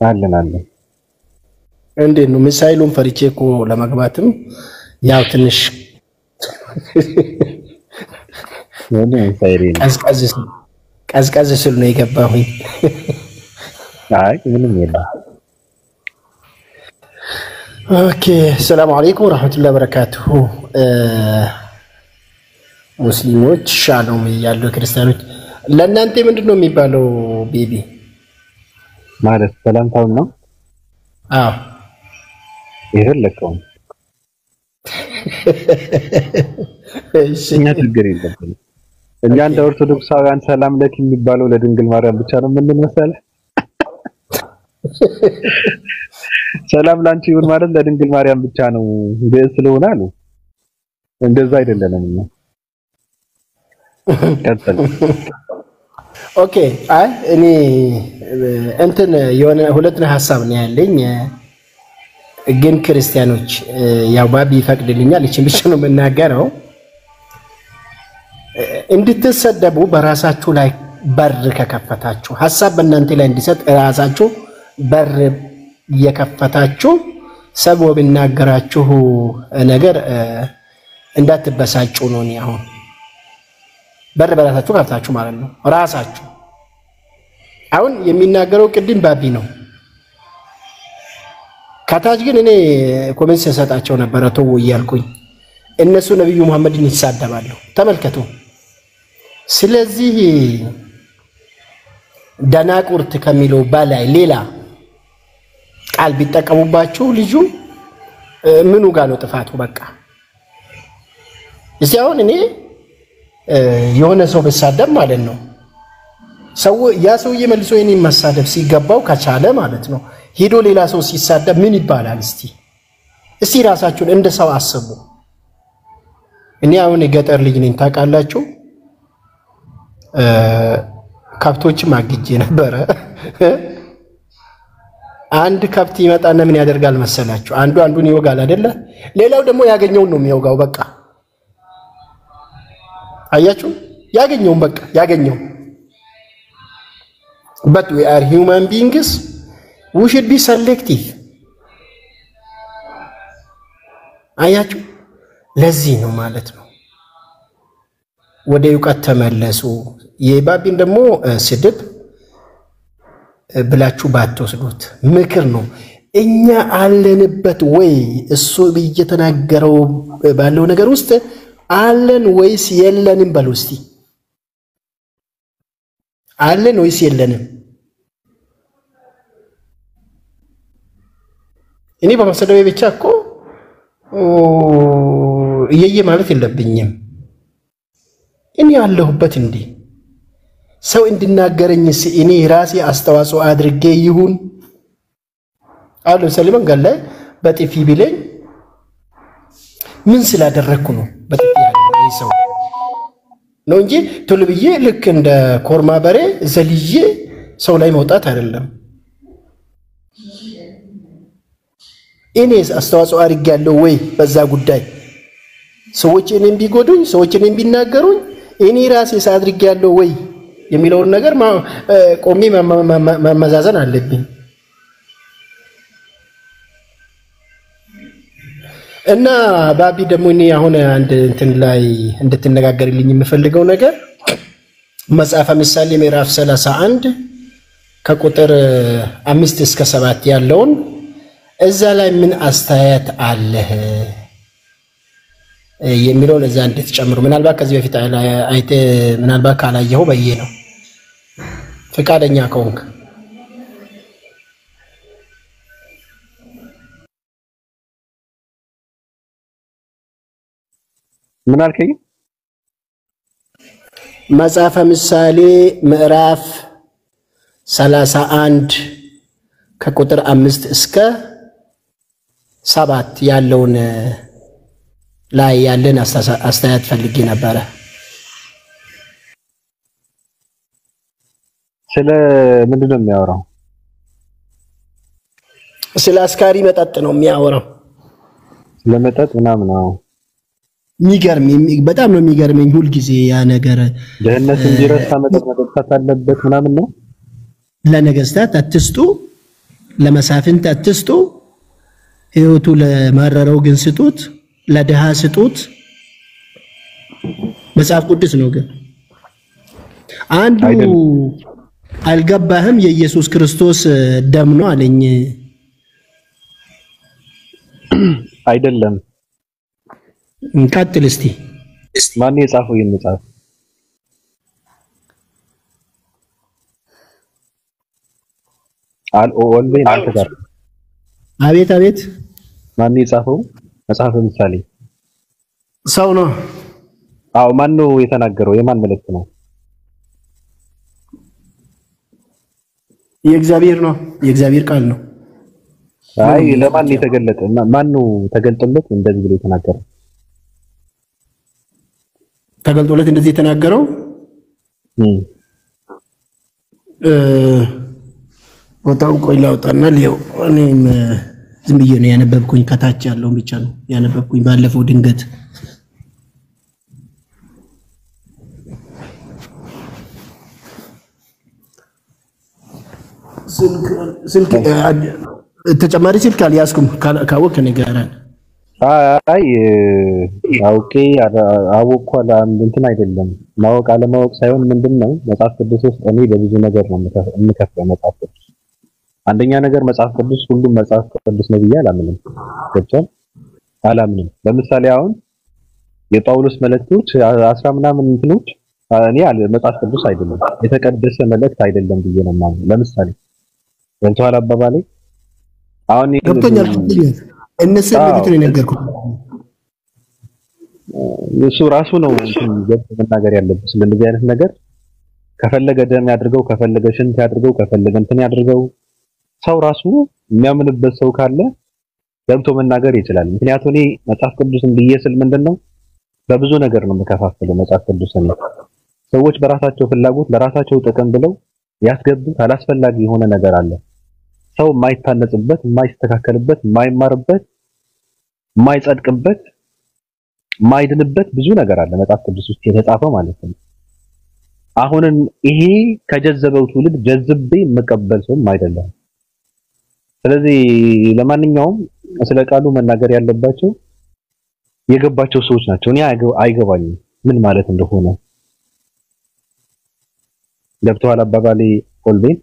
አለን እንዴት ነው? ሚሳኤሉን ፈርቼ እኮ ለመግባትም ያው ትንሽ ቀዝቀዝ ስል ነው የገባሁኝ። አይ ምንም የለም። ኦኬ ሰላም አለይኩም ወራህመቱላሂ ወበረካቱሁ። ሙስሊሞች ሻሎም ያለው ክርስቲያኖች ለእናንተ ምንድነው የሚባለው? ቤቢ ማለት ሰላምታው ነው። አዎ ይሄለከው እኛ ችግር የለብንም። እኛ እንደ ኦርቶዶክሳውያን ሰላም ለክ የሚባለው ለድንግል ማርያም ብቻ ነው የምንመሰለው። ሰላም ላንቺ ይሁን ማለት ለድንግል ማርያም ብቻ ነው ግዕዝ ስለሆነ አሉ። እንደዛ አይደለንም እኛ። ቀጥል። ኦኬ አይ እኔ እንትን የሆነ ሁለት ሐሳብ ነው ያለኝ። ግን ክርስቲያኖች ያው ባቢ ይፈቅድልኛል እቺ ብቻ ነው የምናገረው። እንድትሰደቡ በራሳችሁ ላይ በር ከከፈታችሁ ሐሳብ በእናንተ ላይ እንዲሰጥ ራሳችሁ በር እየከፈታችሁ ሰው ቢናገራችሁ ነገር እንዳትበሳጩ ነው። አሁን በር በራሳችሁ ከፍታችሁ ማለት ነው። ራሳችሁ አሁን የሚናገረው ቅድም ባቢ ነው። ከታች ግን እኔ ኮሜንት ሰጣቸው ነበር ተው እያልኩኝ እነሱ ነብዩ መሐመድን ይሳደባሉ። ተመልከቱ። ስለዚህ ደናቁርት ከሚለው በላይ ሌላ ቃል ቢጠቀሙባችሁ ልጁ ምኑ ጋር ነው ጥፋቱ? በቃ እዚህ አሁን እኔ የሆነ ሰው በሳደብ ማለት ነው ያ ሰውዬ መልሶ እኔን መሳደብ ሲገባው ከቻለ ማለት ነው ሄዶ ሌላ ሰው ሲሳደብ ምን ይባላል? እስቲ ራሳችሁን እንደ ሰው አስቡ። እኔ አሁን የገጠር ልጅ ነኝ ታውቃላችሁ። ከብቶችም አግጄ ነበረ። አንድ ከብት ይመጣና ምን ያደርጋል መሰላችሁ? አንዱን ይወጋል አይደለ? ሌላው ደግሞ ያገኘውን ነው የሚወጋው። በቃ አያችሁ፣ ያገኘውን በቃ ያገኘው። but we are human beings, we should be selective። አያችሁ፣ ለዚህ ነው ማለት ነው ወደ እውቀት ተመለሱ። የባቢን ደግሞ ስድብ ብላችሁ ባትወስዱት ምክር ነው። እኛ አለንበት ወይ እሱ እየተናገረው ባለው ነገር ውስጥ አለን ወይስ የለንም? በሉ እስቲ አለን ወይስ የለንም? እኔ በመሰደቤ ብቻ እኮ እየየ ማለት የለብኝም። እኔ ያለሁበት እንዴ ሰው እንድናገረኝስ እኔ ራሴ አስተዋጽኦ አድርጌ ይሁን አሉ ሰለሞን ጋር በጥፊ ቢለኝ ምን ስላደረኩ ነው በጥፊ ያለኝ ሰው ነው እንጂ ቶሎ ብዬ ልክ እንደ ኮርማ በሬ ዘልዬ ሰው ላይ መውጣት አይደለም። እኔስ አስተዋጽኦ አድርጌያለሁ ወይ በዛ ጉዳይ? ሰዎች እኔን ቢጎዱኝ፣ ሰዎች እኔን ቢናገሩኝ እኔ ራሴ አድርጌያለሁ ወይ የሚለውን ነገር ቆሜ ማመዛዘን አለብኝ። እና ባቢ ደግሞ እኔ አሁን አንድ እንትን ላይ እንድትነጋገርልኝ የምፈልገው ነገር መጽሐፈ ምሳሌ ምዕራፍ 31 ከቁጥር 5 እስከ 7 ያለውን እዛ ላይ ምን አስተያየት አለህ የሚለውን እዛ እንድትጨምሩ። ምናልባት ከዚህ በፊት አይተ ምናልባት ካላየው በየ ነው ፈቃደኛ ከሆንክ ምን አልከኝ? መጽሐፈ ምሳሌ ምዕራፍ 31 ከቁጥር 5 እስከ 7 ያለውን ላይ ያለን አስተያየት ፈልጌ ነበረ። ስለ ምንድን ነው የሚያወራው? ስለ አስካሪ መጠጥ ነው የሚያወራው። ስለ መጠጥ ምናምን ነው። በጣም ነው የሚገርመኝ ሁል ጊዜ ያ ነገር። ደህንነት እንዲረሳ መጠጥ መጠጣት አለበት ምናምን ነው። ለነገስታት አትስጡ፣ ለመሳፍንት አትስጡ፣ ሕይወቱ ለማረረው ግን ስጡት፣ ለድሃ ስጡት። መጽሐፍ ቅዱስ ነው። ግን አንዱ አልገባህም የኢየሱስ ክርስቶስ ደም ነው አለኝ። አይደለም። እንቀጥል እስቲ። ማን የጻፈው ይሄን መጽሐፍ? ኦልቤን አልተጋር። አቤት አቤት። ማን የጻፈው መጽሐፈ ምሳሌ? ሰው ነው። አዎ፣ ማን ነው የተናገረው? የማን መልእክት ነው? የእግዚአብሔር ነው። የእግዚአብሔር ቃል ነው። አይ ለማን የተገለጠ? ማን ነው ተገልጦለት እንደዚህ ብሎ የተናገረው? ተገልጦለት እንደዚህ የተናገረው ወጣው ቆይ ላውጣና ሊው እኔም ዝም ብዬ ነው ያነበብኩኝ። ከታች ያለው ብቻ ነው ያነበብኩኝ። ባለፈው ድንገት ስልክ ተጨማሪ ስልክ አልያዝኩም። ካወቅ ንገረን። አይ አውቄ አወቅኩ እንትን አይደለም። ማወቅ አለማወቅ ሳይሆን ምንድነው መጽሐፍ ቅዱስ ውስጥ እኔ በብዙ ነገር ነው የምከፍለው። መጽሐፍ ቅዱስ አንደኛ ነገር መጽሐፍ ቅዱስ ሁሉም መጽሐፍ ቅዱስ ነው ብዬ አላምንም። ገብቷል? አላምንም። ለምሳሌ አሁን የጳውሎስ መልእክቶች 10 ምናምን እንትኖች እኔ መጽሐፍ ቅዱስ አይደለም፣ የተቀደሰ መልእክት አይደለም ብዬ ነው የማምነው። ለምሳሌ ገብቷል አባባሌ? አሁን ገብቶኛል። እነሱ የሚሉትን የነገርኩት እሱ ራሱ ነው እንትን መናገር ያለበት። ስለዚህ አይነት ነገር ከፈለገ ደም ያድርገው፣ ከፈለገ ሽንት ያድርገው፣ ከፈለገ እንትን ያድርገው፣ ሰው ራሱ የሚያምንበት ሰው ካለ ገብቶ መናገር ይችላል። ምክንያቱም እኔ መጽሐፍ ቅዱስን ብዬ ስል ምንድነው በብዙ ነገር ነው የምከፋፍለው መጽሐፍ ቅዱስን። ሰዎች በራሳቸው ፍላጎት ለራሳቸው ጥቅም ብለው ያስገቡት አላስፈላጊ የሆነ ነገር አለ። ሰው የማይታነጽበት፣ የማይስተካከልበት፣ የማይማርበት፣ የማይጸድቅበት፣ የማይድንበት ብዙ ነገር አለ መጽሐፍ ቅዱስ ውስጥ የተጻፈው ማለት ነው። አሁን ይሄ ከጀዘበው ትውልድ ጀዝቤ የምቀበል ሰውም አይደለም። ስለዚህ ለማንኛውም ስለ ቃሉ መናገር ያለባቸው የገባቸው ሰዎች ናቸው። እኔ አይገባኝም ምን ማለት እንደሆነ። ገብቶሃል አባባሌ ኦልቤን?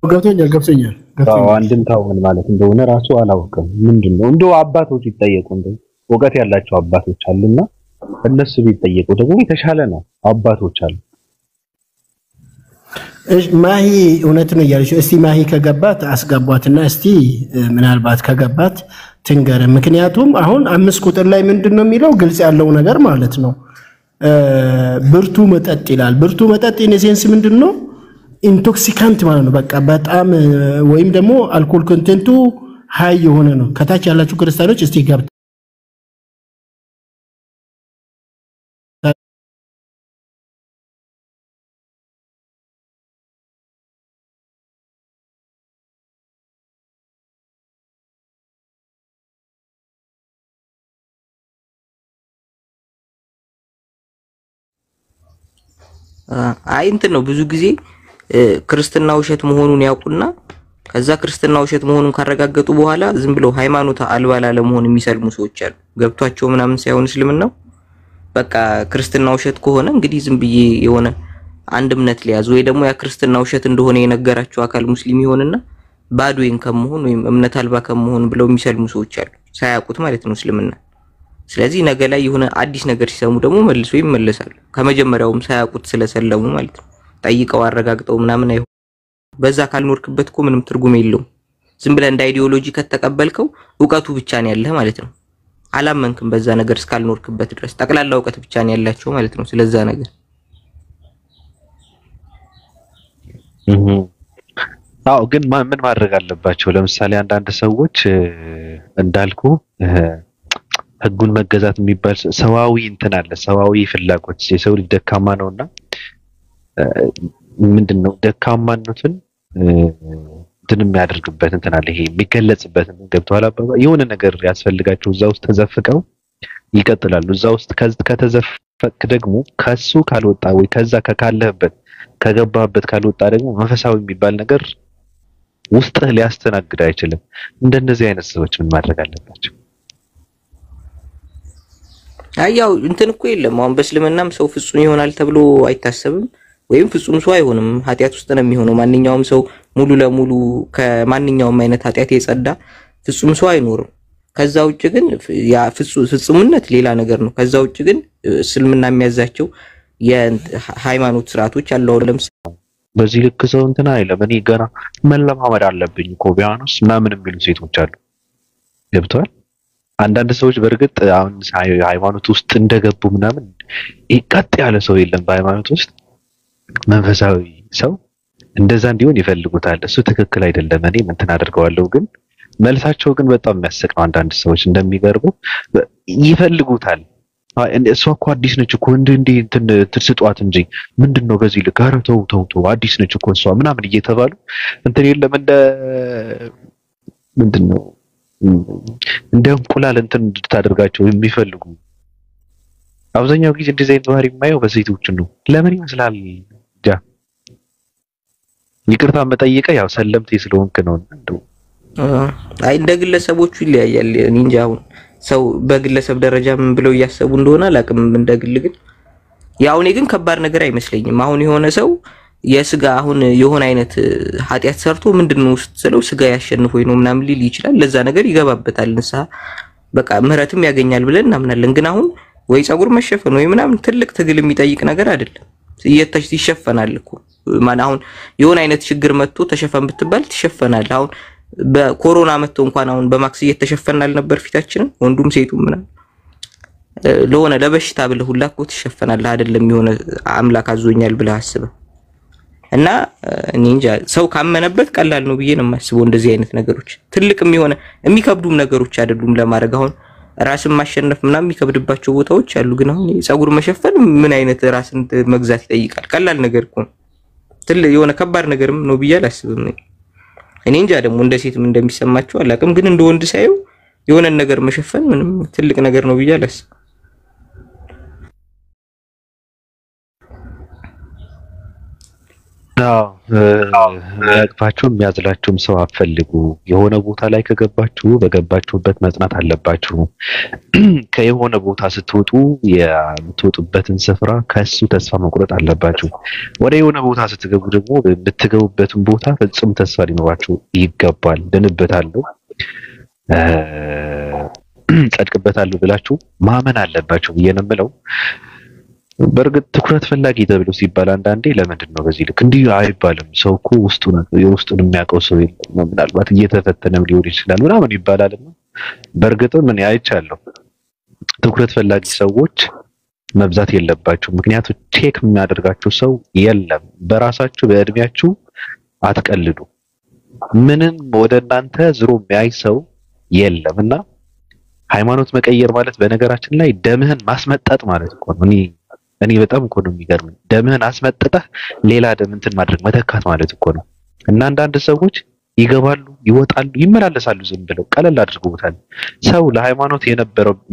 ገብቶኛል። አንድምታው ምን ማለት እንደሆነ ራሱ አላውቅም። ምንድነው እንደው አባቶች ይጠየቁ፣ እንደው እውቀት ያላቸው አባቶች አሉና እነሱ ቢጠየቁ ደግሞ የተሻለ ነው። አባቶች አሉ። ማሂ እውነት ነው እያለች እስቲ ማሂ ከገባት አስገቧትና እስቲ ምናልባት ከገባት ትንገር። ምክንያቱም አሁን 5 ቁጥር ላይ ምንድነው የሚለው ግልጽ ያለው ነገር ማለት ነው። ብርቱ መጠጥ ይላል። ብርቱ መጠጥ ኢንሴንስ ምንድነው? ኢንቶክሲካንት ማለት ነው። በቃ በጣም ወይም ደግሞ አልኮል ኮንቴንቱ ሃይ የሆነ ነው። ከታች ያላችሁ ክርስቲያኖች እስቲ ገብታ አይ እንትን ነው ብዙ ጊዜ ክርስትና ውሸት መሆኑን ያውቁና ከዛ ክርስትና ውሸት መሆኑን ካረጋገጡ በኋላ ዝም ብለው ሃይማኖት አልባ ላለመሆን የሚሰልሙ ሰዎች አሉ። ገብቷቸው ምናምን ሳይሆን እስልምናው በቃ ክርስትና ውሸት ከሆነ እንግዲህ ዝም ብዬ የሆነ አንድ እምነት ሊያዝ ወይ ደግሞ ያ ክርስትና ውሸት እንደሆነ የነገራቸው አካል ሙስሊም ይሆንና ባዶዬን ከመሆን ወይም እምነት አልባ ከመሆን ብለው የሚሰልሙ ሰዎች አሉ፣ ሳያውቁት ማለት ነው እስልምና። ስለዚህ ነገ ላይ የሆነ አዲስ ነገር ሲሰሙ ደግሞ መልሶ ይመለሳሉ። ከመጀመሪያውም ሳያውቁት ስለሰለሙ ማለት ነው። ጠይቀው አረጋግጠው ምናምን አይሆን። በዛ ካልኖርክበት እኮ ምንም ትርጉም የለውም። ዝም ብለህ እንደ አይዲዮሎጂ ከተቀበልከው ዕውቀቱ ብቻ ነው ያለህ ማለት ነው። አላመንክም በዛ ነገር እስካልኖርክበት ድረስ ጠቅላላ ዕውቀት ብቻ ነው ያላቸው ማለት ነው ስለዛ ነገር። አዎ ግን ምን ማድረግ አለባቸው? ለምሳሌ አንዳንድ ሰዎች እንዳልኩ ህጉን መገዛት የሚባል ሰዋዊ እንትን አለ፣ ሰዋዊ ፍላጎት። የሰው ልጅ ደካማ ነውና ምንድነው ደካማነቱን እንትን የሚያደርግበት እንትን አለ፣ ይሄ የሚገለጽበት ገብቷል አባባ። የሆነ ነገር ያስፈልጋቸው እዛ ውስጥ ተዘፍቀው ይቀጥላሉ። እዛ ውስጥ ከተዘፈቅ ደግሞ ከሱ ካልወጣ ወይ ከዛ ካለህበት ከገባበት ካልወጣ ደግሞ መንፈሳዊ የሚባል ነገር ውስጥ ሊያስተናግድ አይችልም። እንደነዚህ አይነት ሰዎች ምን ማድረግ አለባቸው? ያው እንትን እኮ የለም አሁን በእስልምናም ሰው ፍጹም ይሆናል ተብሎ አይታሰብም፣ ወይም ፍጹም ሰው አይሆንም። ኃጢአት ውስጥ ነው የሚሆነው። ማንኛውም ሰው ሙሉ ለሙሉ ከማንኛውም አይነት ኃጢአት የጸዳ ፍጹም ሰው አይኖርም። ከዛ ውጭ ግን ያ ፍጹምነት ሌላ ነገር ነው። ከዛ ውጭ ግን እስልምና የሚያዛቸው የሃይማኖት ስርዓቶች አለው። ለምሳሌ በዚህ ልክ ሰው እንትን አይለም። እኔ ገና መለማመድ አለብኝ እኮ ቢያንስ ምናምን የሚሉ ሴቶች አሉ። ገብቷል። አንዳንድ ሰዎች በእርግጥ አሁን ሃይማኖት ውስጥ እንደገቡ ምናምን ይቀጥ ያለ ሰው የለም በሃይማኖት ውስጥ። መንፈሳዊ ሰው እንደዛ እንዲሆን ይፈልጉታል። እሱ ትክክል አይደለም። እኔ እንትን አደርገዋለሁ። ግን መልሳቸው ግን በጣም የሚያስቅ ነው። አንዳንድ ሰዎች እንደሚገርቡ ይፈልጉታል። እሷ እኮ አዲስ ነች እኮ እንዴ እንትን ትስጧት እንጂ ምንድነው በዚህ ልክ ኧረ ተው አዲስ ነች እኮ እሷ ምናምን እየተባሉ እንትን የለም እንደ ምንድነው እንደ እንቁላል እንትን እንድታደርጋቸው የሚፈልጉ አብዛኛው ጊዜ እንደዚህ አይነት ባህሪ የማየው በሴቶች ነው። ለምን ይመስላል? ጃ ይቅርታ መጠየቀ ያው ሰለምቴ ስለሆንክ ነው እንደው አይ እንደ ግለሰቦቹ ይለያያል። እኔ እንጃ አሁን ሰው በግለሰብ ደረጃ ምን ብለው እያሰቡ እንደሆነ አላውቅም። እንደግል ግን ያው እኔ ግን ከባድ ነገር አይመስለኝም። አሁን የሆነ ሰው የስጋ አሁን የሆነ አይነት ኃጢአት ሰርቶ ምንድነው ስለው ስጋ ያሸንፍ ወይ ነው ምናምን ሊል ይችላል። ለዛ ነገር ይገባበታል ንስሐ በቃ ምህረትም ያገኛል ብለን እናምናለን። ግን አሁን ወይ ጸጉር መሸፈን ወይ ምናምን ትልቅ ትግል የሚጠይቅ ነገር አይደለም። ይሸፈናል እኮ ማን አሁን የሆነ አይነት ችግር መጥቶ ተሸፈን ብትባል ትሸፈናል። አሁን በኮሮና መጥቶ እንኳን አሁን በማክስ እየተሸፈናል ነበር ፊታችንን ወንዱም ሴቱም ምናምን ለሆነ ለበሽታ ብለህ ሁላ እኮ ትሸፈናለህ አይደለም የሆነ አምላክ አዞኛል ብለህ አስበህ እና እኔ እንጃ ሰው ካመነበት ቀላል ነው ብዬ ነው የማስበው። እንደዚህ አይነት ነገሮች ትልቅም የሆነ የሚከብዱም ነገሮች አይደሉም ለማድረግ። አሁን ራስን ማሸነፍ ምናምን የሚከብድባቸው ቦታዎች አሉ። ግን አሁን ጸጉር መሸፈን ምን አይነት ራስን መግዛት ይጠይቃል? ቀላል ነገር እኮ ነው። ትልቅ የሆነ ከባድ ነገርም ነው ብዬ አላስብም። እኔ እንጃ ደግሞ እንደ ሴትም እንደሚሰማቸው አላውቅም። ግን እንደ ወንድ ሳይው የሆነ ነገር መሸፈን ምንም ትልቅ ነገር ነው ብዬ አላስብም። ያቅፋችሁ የሚያዝላችሁም ሰው አትፈልጉ። የሆነ ቦታ ላይ ከገባችሁ በገባችሁበት መጽናት አለባችሁ። ከየሆነ ቦታ ስትወጡ የምትወጡበትን ስፍራ ከሱ ተስፋ መቁረጥ አለባችሁ። ወደ የሆነ ቦታ ስትገቡ ደግሞ የምትገቡበትን ቦታ ፍጹም ተስፋ ሊኖራችሁ ይገባል። ድንበታለሁ ጸድቅበታለሁ ብላችሁ ማመን አለባችሁ ብዬ ነው የምለው። በርግጥ ትኩረት ፈላጊ ተብሎ ሲባል አንዳንዴ ለምንድን ነው በዚህ ልክ እንዲህ አይባልም? ሰው እኮ የውስጡን የሚያውቀው ሰው ምናልባት እየተፈተነም ሊሆን ይችላል ምናምን ይባላልና በርግጥ ምን አይቻለሁ ትኩረት ፈላጊ ሰዎች መብዛት የለባቸው። ምክንያቱም ቼክ የሚያደርጋቸው ሰው የለም። በራሳችሁ በእድሜያችሁ አትቀልዱ። ምንም ወደ እናንተ ዝሮ የሚያይ ሰው የለምና ሃይማኖት መቀየር ማለት በነገራችን ላይ ደምህን ማስመጠጥ ማለት እኮ ነው። እኔ በጣም እኮ ነው የሚገርመኝ። ደምህን አስመጥተህ ሌላ ደም እንትን ማድረግ መተካት ማለት እኮ ነው። እና አንዳንድ ሰዎች ይገባሉ፣ ይወጣሉ፣ ይመላለሳሉ ዝም ብለው ቀለል አድርገውታል። ሰው ለሃይማኖት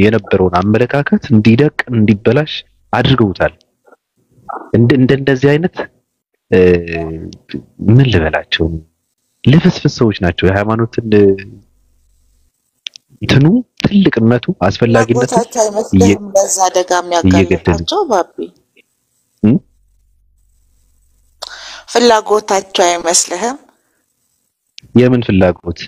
የነበረውን አመለካከት እንዲደቅ እንዲበላሽ አድርገውታል። እንደዚህ አይነት ምን ልበላቸው ልፍስፍስ ሰዎች ናቸው። የሃይማኖትን እንትኑ ትልቅነቱ አስፈላጊነቱ ለዛ አደጋ የሚያጋልጣቸው ባቢ ፍላጎታቸው አይመስልህም? የምን ፍላጎት?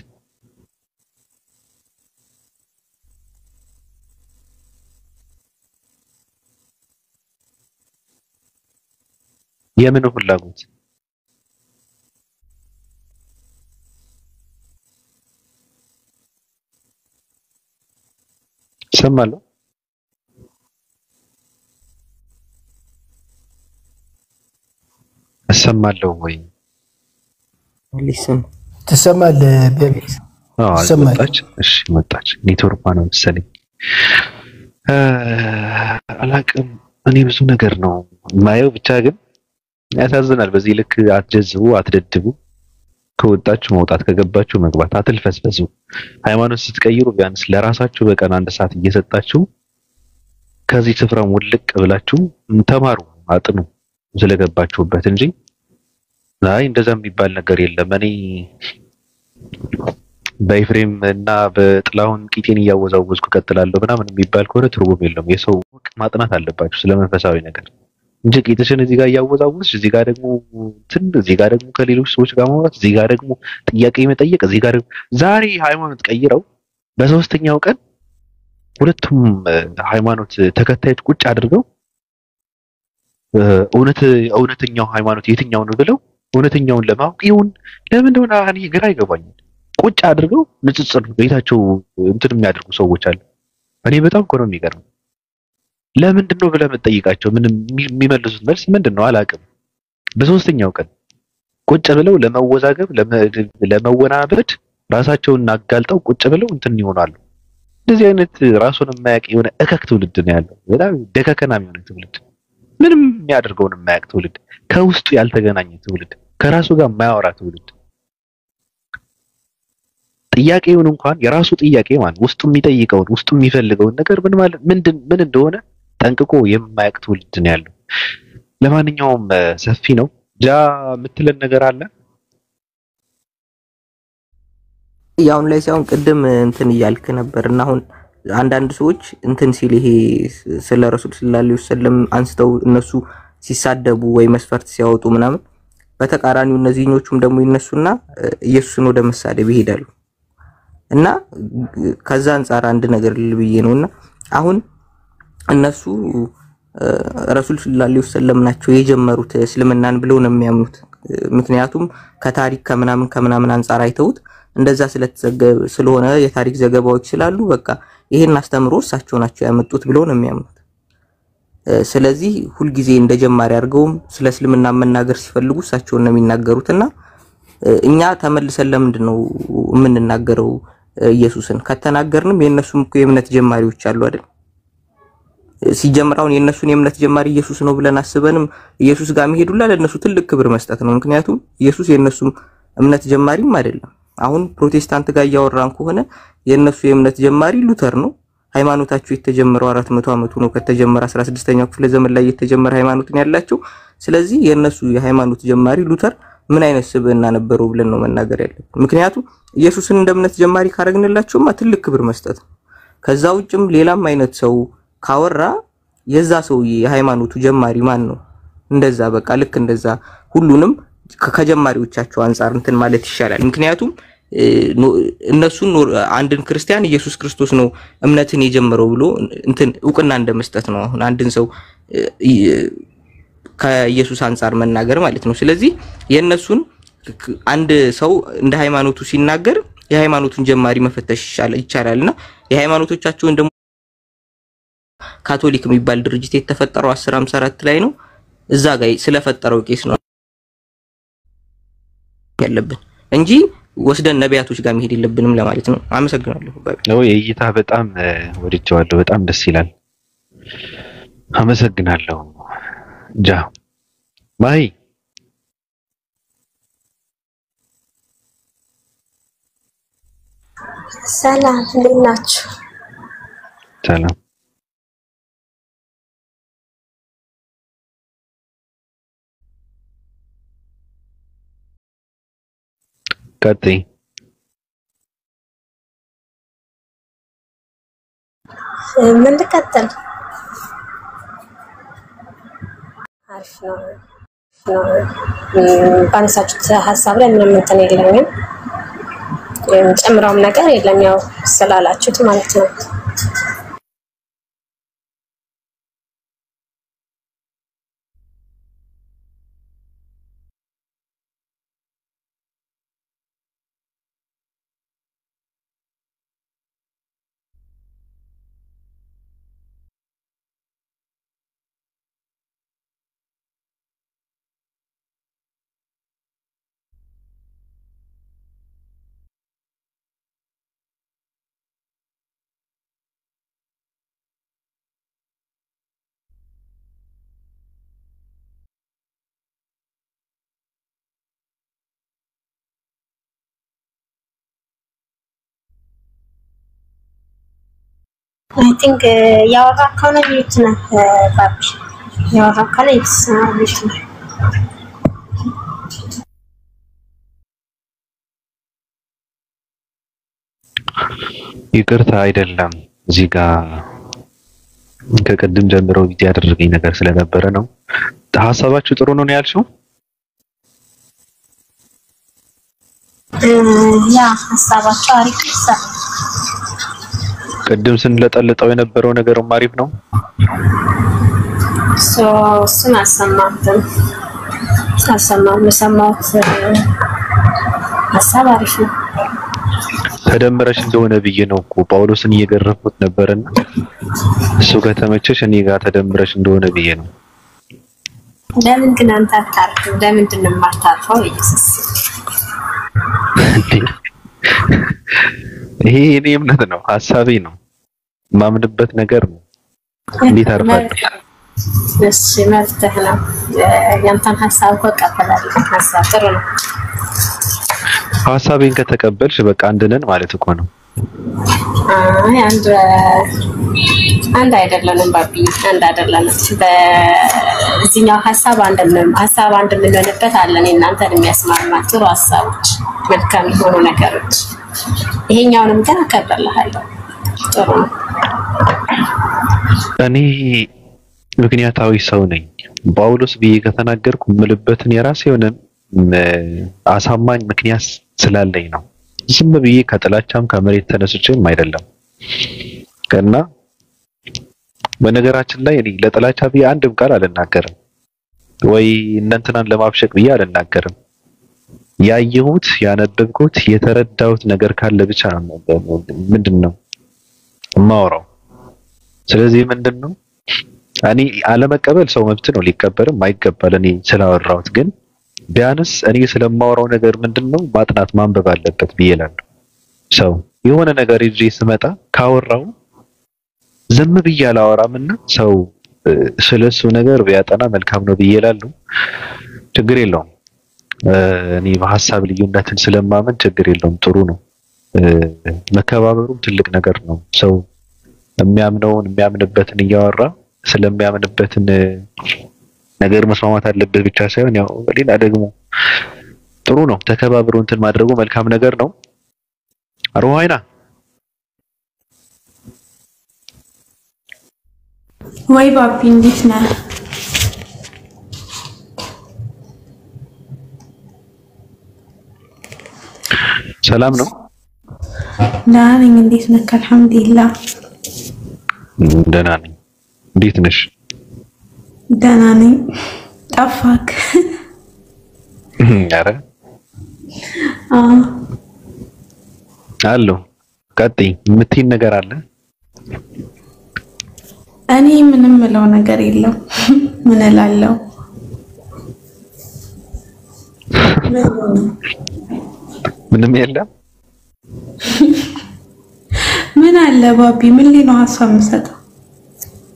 የምን ፍላጎት? ሰማለሁ እሰማለሁ ወይ? ሊስም ትሰማለህ? በቤት ትሰማለህ? መጣች። እሺ መጣች። ኔትወርኳ ነው መሰለኝ። አላቅም። እኔ ብዙ ነገር ነው ማየው፣ ብቻ ግን ያሳዝናል። በዚህ ልክ አትጀዝቡ፣ አትደድቡ። ከወጣችሁ መውጣት፣ ከገባችሁ መግባት፣ አትልፈስፈሱ። ሃይማኖት ስትቀይሩ ቢያንስ ለራሳችሁ በቀን 1 ሰዓት እየሰጣችሁ ከዚህ ስፍራ ውልቅ ብላችሁ ተማሩ፣ አጥኑ ስለገባችሁበት እንጂ አይ እንደዛ የሚባል ነገር የለም። እኔ በኤፍሬም እና በጥላሁን ቂጤን እያወዛወዝኩ ቀጥላለሁ ምናምን የሚባል ከሆነ ትርጉም የለውም። የሰው ማጥናት አለባችሁ ስለመንፈሳዊ ነገር እንጂ ቂጥሽን እዚህ ጋር እያወዛወዝሽ እዚህ ጋር ደግሞ እዚህ ጋር ደግሞ ከሌሎች ሰዎች ጋር ማውራት፣ እዚህ ጋር ደግሞ ጥያቄ መጠየቅ፣ እዚህ ጋር ደግሞ ዛሬ ሃይማኖት ቀይረው በሶስተኛው ቀን ሁለቱም ሃይማኖት ተከታዮች ቁጭ አድርገው እውነተኛው ሃይማኖት የትኛው ነው ብለው እውነተኛውን ለማወቅ ይሁን ለምን እንደሆነ እኔ ግራ አይገባኝም። ቁጭ አድርገው ንጽጽር ቤታቸው እንትን የሚያደርጉ ሰዎች አሉ። እኔ በጣም እኮ ነው የሚገርመው። ለምንድን ነው ብለህ የምትጠይቃቸው ምን የሚመልሱት መልስ ምንድን ነው አላውቅም። በሶስተኛው ቀን ቁጭ ብለው ለመወዛገብ ለመወናበድ ራሳቸውን አጋልጠው ቁጭ ብለው እንትን ይሆናሉ። እንደዚህ አይነት ራሱን የማያውቅ የሆነ እከክ ትውልድ ነው ያለው። በጣም ደከከናም የሆነ ትውልድ፣ ምንም የሚያደርገውን የማያውቅ ትውልድ፣ ከውስጡ ያልተገናኘ ትውልድ፣ ከራሱ ጋር የማያወራ ትውልድ። ጥያቄውን እንኳን የራሱ ጥያቄ ማለት ውስጡ የሚጠይቀውን ውስጡ የሚፈልገውን ነገር ምን እንደሆነ ጠንቅቆ የማያውቅ ትውልድ ነው ያለው። ለማንኛውም ሰፊ ነው። ጃ የምትለን ነገር አለ? ያውን ላይ ሳይሆን ቅድም እንትን እያልክ ነበርና አሁን አንዳንድ ሰዎች እንትን ሲል ይሄ ስለ ረሱል ሰለላሁ ዐለይሂ ወሰለም አንስተው እነሱ ሲሳደቡ ወይ መስፈርት ሲያወጡ ምናምን በተቃራኒው እነዚህኞቹም ደግሞ ይነሱና ኢየሱስን ወደ መሳደብ ይሄዳሉ። እና ከዛ አንፃር አንድ ነገር ልብዬ ነውና አሁን እነሱ ረሱል ሰለላሁ ዐለይሂ ወሰለም ናቸው የጀመሩት እስልምናን ብለው ነው የሚያምኑት። ምክንያቱም ከታሪክ ከምናምን አንፃር አይተውት እንደዛ ስለተዘገበ ስለሆነ የታሪክ ዘገባዎች ስላሉ በቃ ይሄን አስተምሮ እሳቸው ናቸው ያመጡት ብለው ነው የሚያምኑት። ስለዚህ ሁሉ ጊዜ እንደጀማሪ አድርገው ስለ እስልምና መናገር ሲፈልጉ እሳቸው ነው የሚናገሩትና እኛ ተመልሰን ለምንድነው የምንናገረው? ኢየሱስን ከተናገርንም የነሱም እኮ የእምነት ጀማሪዎች አሉ አይደል? ሲጀምራውን የነሱን የእምነት ጀማሪ ኢየሱስ ነው ብለን አስበንም ኢየሱስ ጋር መሄዱላ ለነሱ ትልቅ ክብር መስጠት ነው። ምክንያቱም ኢየሱስ የነሱም እምነት ጀማሪም አይደለም። አሁን ፕሮቴስታንት ጋር ያወራን ከሆነ የነሱ የእምነት ጀማሪ ሉተር ነው። ሃይማኖታቸው የተጀመረው 400 ዓመቱ ነው ከተጀመረ 16ኛው ክፍለ ዘመን ላይ የተጀመረ ሃይማኖትን ያላቸው። ስለዚህ የነሱ የሃይማኖት ጀማሪ ሉተር ምን አይነት ስብዕና ነበረው ብለን ነው መናገር ያለብን። ምክንያቱም ኢየሱስን እንደ እምነት ጀማሪ ካረግንላቸውማ ትልቅ ክብር መስጠት ነው። ከዛ ውጭም ሌላም አይነት ሰው ካወራ የዛ ሰው የሃይማኖቱ ጀማሪ ማን ነው? እንደዛ በቃ ልክ እንደዛ ሁሉንም ከጀማሪዎቻቸው አንፃር እንትን ማለት ይሻላል። ምክንያቱም እነሱን አንድን ክርስቲያን ኢየሱስ ክርስቶስ ነው እምነትን የጀመረው ብሎ እንትን ዕውቅና እንደመስጠት ነው አሁን አንድን ሰው ከኢየሱስ አንፃር መናገር ማለት ነው። ስለዚህ የነሱን አንድ ሰው እንደ ሃይማኖቱ ሲናገር የሃይማኖቱን ጀማሪ መፈተሽ ይቻላልና የሃይማኖቶቻቸውን ደግሞ ካቶሊክ የሚባል ድርጅት የተፈጠረው 1054 ላይ ነው። እዛ ጋር ስለፈጠረው ቄስ ነው ያለብን እንጂ ወስደን ነቢያቶች ጋር መሄድ የለብንም ለማለት ነው። አመሰግናለሁ። ነው የእይታ በጣም ወድጄዋለሁ። በጣም ደስ ይላል። አመሰግናለሁ። ጃ ማይ ሰላም እንዴት ናችሁ? ሰላም ቀጥይ። ምን ልቀጥል? አሪፍ ነው። ባነሳችሁት ሀሳብ ላይ ምንም እንትን የለኝም፣ ጨምረውም ነገር የለም፣ ያው ስላላችሁት ማለት ነው። አይ ቲንክ ያወራ ከሆነ ሚዩት ነህ ባቢ። ያወራ ከሆነ ሚዩት ነህ። ይቅርታ አይደለም እዚህ ጋር ከቀድም ጀምሮ ቪዲዮ ያደረገኝ ነገር ስለነበረ ነው። ሐሳባችሁ ጥሩ ነው ያልሽው? ያ ሐሳባችሁ አሪፍ ነው። ቀድም ስንለጠልጠው የነበረው ነገር አሪፍ ነው። እሱን አልሰማሁትም። የሰማሁት ሐሳብ አሪፍ ነው። ተደምረሽ እንደሆነ ብዬ ነው እኮ ጳውሎስን እየገረፍኩት ነበርና እሱ ከተመቸሽ እኔ ጋር ተደምረሽ እንደሆነ ብዬ ነው። ለምን ግን አንተ አታርፍም? ለምንድን ነው የማታርፈው? ኢየሱስ ይሄ የኔ እምነት ነው፣ ሐሳቤ ነው፣ ማምንበት ነገር ነው። እንዴት አርፋለሁ? እሺ መፍትሄ ነው። ያንተን ሐሳብ እኮ እቀበላለሁ። ሐሳብ ጥሩ ነው። ሐሳቤን ከተቀበልሽ በቃ አንድ ነን ማለት እኮ ነው። አይ አንድ አይደለንም ባቢ፣ አንድ አይደለንም። በዚህኛው ሐሳብ አንድ የምንሆንበት አለን። እናንተን የሚያስማማ ጥሩ ሐሳቦች፣ መልካም የሆኑ ነገሮች። ይሄኛውንም ግን አከብርልሃለሁ። ጥሩ ነው። እኔ ምክንያታዊ ሰው ነኝ። ጳውሎስ ብዬ ከተናገርኩ ምልበትን የራሴ የሆነ አሳማኝ ምክንያት ስላለኝ ነው። ዝም ብዬ ከጥላቻም ከመሬት ተነስቼም አይደለም። እና በነገራችን ላይ እኔ ለጥላቻ ብዬ አንድም ቃል አልናገርም፣ ወይ እነንተናን ለማብሸቅ ብዬ አልናገርም። ያየሁት ያነበብኩት የተረዳሁት ነገር ካለ ብቻ ምንድነው የማወራው። ስለዚህ ምንድነው እኔ አለመቀበል ሰው መብት ነው፣ ሊቀበልም አይገባል። እኔ ስላወራሁት ግን ቢያንስ እኔ ስለማወራው ነገር ምንድነው ማጥናት ማንበብ አለበት ብዬ እላለሁ። ሰው የሆነ ነገር ይዤ ስመጣ ካወራው ዝም ብዬ አላወራምና ሰው ስለሱ ነገር ቢያጠና መልካም ነው ብዬ እላለሁ። ችግር የለውም። እኔ በሐሳብ ልዩነትን ስለማመን ችግር የለውም፣ ጥሩ ነው። መከባበሩም ትልቅ ነገር ነው። ሰው የሚያምንበትን እያወራ ስለሚያምንበትን ነገር መስማማት አለበት ብቻ ሳይሆን ያው ሌላ ደግሞ ጥሩ ነው። ተከባብሮ እንትን ማድረጉ መልካም ነገር ነው። አሮሃይና ወይ ባቢ እንዴት ነህ? ሰላም ነው? ደህና ነኝ። እንዴት ነህ? አልሐምዱሊላህ ደህና ነኝ። እንዴት ነሽ? ደህና ነኝ። ጠፋክ? ኧረ አለሁ። ቀጥይ። የምትይኝ ነገር አለ? እኔ ምንም ምለው ነገር የለም። ምን እላለሁ? ምንም የለም። ምን አለ ባቢ? ምን ላይ ነው ሀሳብ የምሰጠው?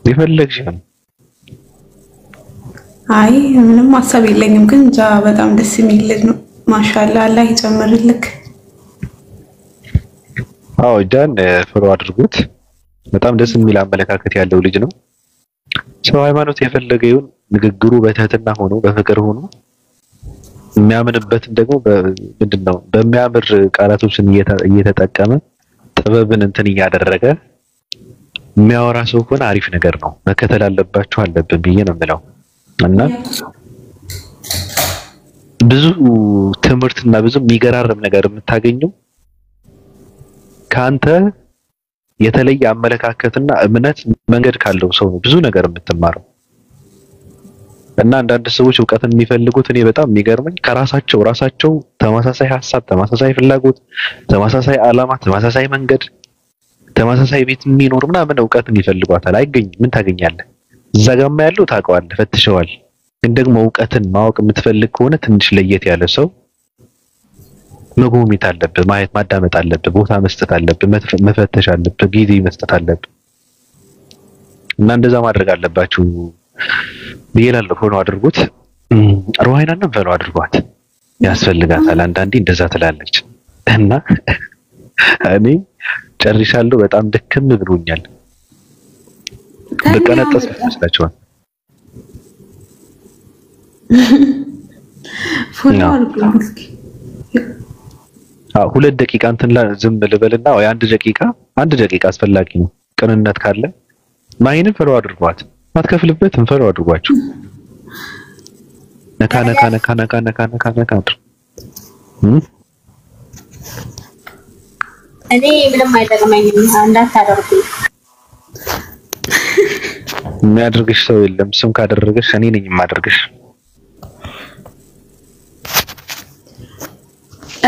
የፈለግሽውን። አይ ምንም ሀሳብ የለኝም፣ ግን እንጃ በጣም ደስ የሚል ልጅ ነው። ማሻአላህ አላህ ይጨምርልክ። አዎ ጃን ፍሮ አድርጉት። በጣም ደስ የሚል አመለካከት ያለው ልጅ ነው። ሰው ሃይማኖት የፈለገውን ንግግሩ በትህትና ሆኖ በፍቅር ሆኖ የሚያምንበትን ደግሞ ምንድነው በሚያምር ቃላቶችን እየተጠቀመ ጥበብን እንትን እያደረገ የሚያወራ ሰው ከሆነ አሪፍ ነገር ነው። መከተል አለብን ብዬ ነው የምለው። እና ብዙ ትምህርትና ብዙ የሚገራርም ነገር የምታገኘው ካንተ የተለየ አመለካከትና እምነት መንገድ ካለው ሰው ነው ብዙ ነገር የምትማረው። እና አንዳንድ ሰዎች ዕውቀትን የሚፈልጉት እኔ በጣም የሚገርመኝ ራሳቸው ተመሳሳይ ሐሳብ፣ ተመሳሳይ ፍላጎት፣ ተመሳሳይ ዓላማ፣ ተመሳሳይ መንገድ፣ ተመሳሳይ ቤት የሚኖር ምናምን ዕውቀትን ይፈልጓታል። አይገኝም። ምን ታገኛለህ? እዛ ጋማ ያለው ታውቀዋለህ፣ ፈትሸዋል። ግን ደግሞ ዕውቀትን ማወቅ የምትፈልግ ከሆነ ትንሽ ለየት ያለ ሰው መጎብኘት አለብህ፣ ማየት ማዳመጥ አለብህ፣ ቦታ መስጠት አለብህ፣ መፈተሽ አለብህ፣ ጊዜ መስጠት አለብህ። እና እንደዛ ማድረግ አለባችሁ ብዬላለሁ። ፎሎ አድርጉት። ሩሃይናንም ፎሎ አድርጓት፣ ያስፈልጋታል። አንዳንዴ እንደዛ ትላለች። እና እኔ ጨርሻለሁ። በጣም ድክም ብሎኛል። በቀነጠስ ይመስላችኋል? ፎሎ አድርጉኝ እስኪ። 2 ደቂቃ እንትን ዝም ልበልና ወይ 1 ደቂቃ አስፈላጊ ነው። ቅንነት ካለ ማይንም ፈሎ አድርጓት። ማትከፍልበትም ፈሎ አድርጓቸው። ነካ እኔ ምንም አይጠቅመኝም እንዳታደርጉ። የሚያደርግሽ ሰው የለም። እሱም ካደረገሽ እኔ ነኝ የማደርግሽ።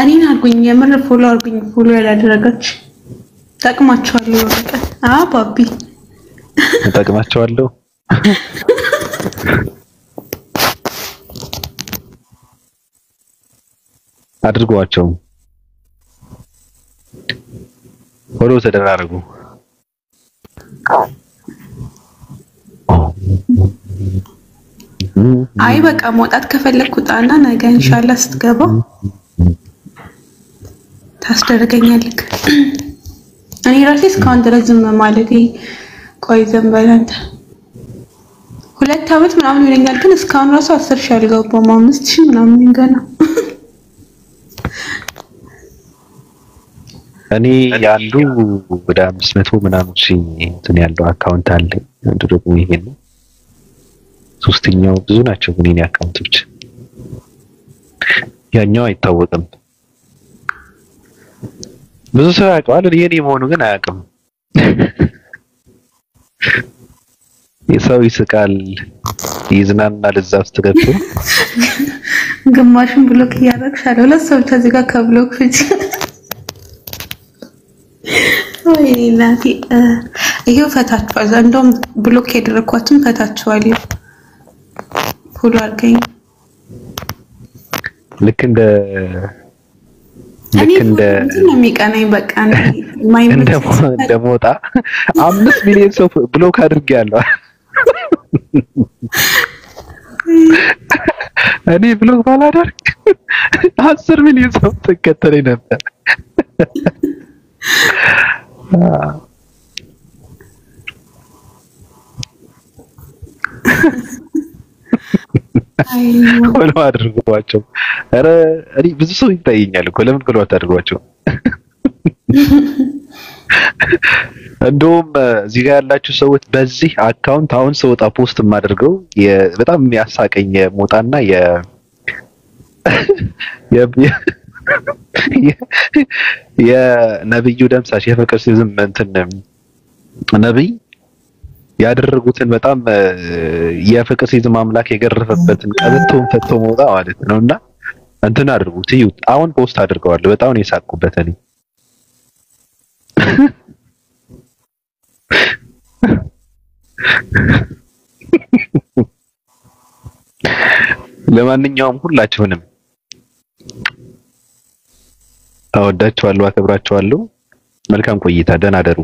እኔን አድርጉኝ፣ የምር ፎሎ አድርጉኝ። ፎሎ ያላደረጋች ጠቅማቸዋለሁ። በቃ ባቢ ጠቅማቸዋለሁ። አድርጓቸው። ፎሎ ተደራረጉ። አይ በቃ መውጣት ከፈለኩ ጣና ነገ ኢንሻአላህ ስትገባ ታስደርገኛለህ። እኔ ራሴ እስካሁን ድረስ ዝም ማለቴ ቆይ ዘንበላንተ 2 አመት ምናምን ይለኛል፣ ግን እስካሁን ራሱ 10,000 አልገባም። 5,000 ምናምን ገና። እኔ ያንዱ ወደ 500 ምናምን ሺህ እንትን ያለው አካውንት አለ። አንዱ ደግሞ ይሄ ነው። ሶስተኛው ብዙ ናቸው ግን የኔ አካውንቶች። ያኛው አይታወቅም። ብዙ ሰው ያውቀዋል፣ የኔ መሆኑ ግን አያውቅም። የሰው ይስቃል፣ ይዝናናል እዛ ውስጥ ገብቶ ግማሹን ብሎክ እያደረግሻል። 2 ሰው ብቻ እዚህ ጋር ከብሎክ ፍጭ። ወይ እናቴ ይሄው ፈታችኋል። እንደውም ብሎክ ያደረኳትም ፈታችኋል። ፎሎ አድርገኝ። ልክ እንደ የሚቀናኝ በቃ እንደ ሞጣ 5 ሚሊዮን ሰው ብሎክ አድርጌያለሁ። እኔ ብሎክ ባላደርግ 10 ሚሊዮን ሰው ተከተለኝ ነበር። ፎሎ አድርጓቸው። ኧረ እኔ ብዙ ሰው ይታየኛል እኮ ለምን ፎሎ አታድርጓቸው? እንደውም እዚህ ጋር ያላችሁ ሰዎች በዚህ አካውንት አሁን ስወጣ ፖስት የማደርገው በጣም የሚያሳቀኝ ሞጣና የነብዩ ደምሳሽ የፍቅር ሲዝም እንትን ነብይ ያደረጉትን በጣም የፍቅር ሲዝም አምላክ የገረፈበትን ቀበቶን ፈቶ መውጣ ማለት ነውና እንትን አድርጉት ይዩት። አሁን ፖስት አድርገዋለሁ። በጣም ነው የሳቁበት። እኔ ለማንኛውም ሁላችሁንም አወዳችኋለሁ፣ አከብራችኋለሁ። መልካም ቆይታ። ደህና ደሩ።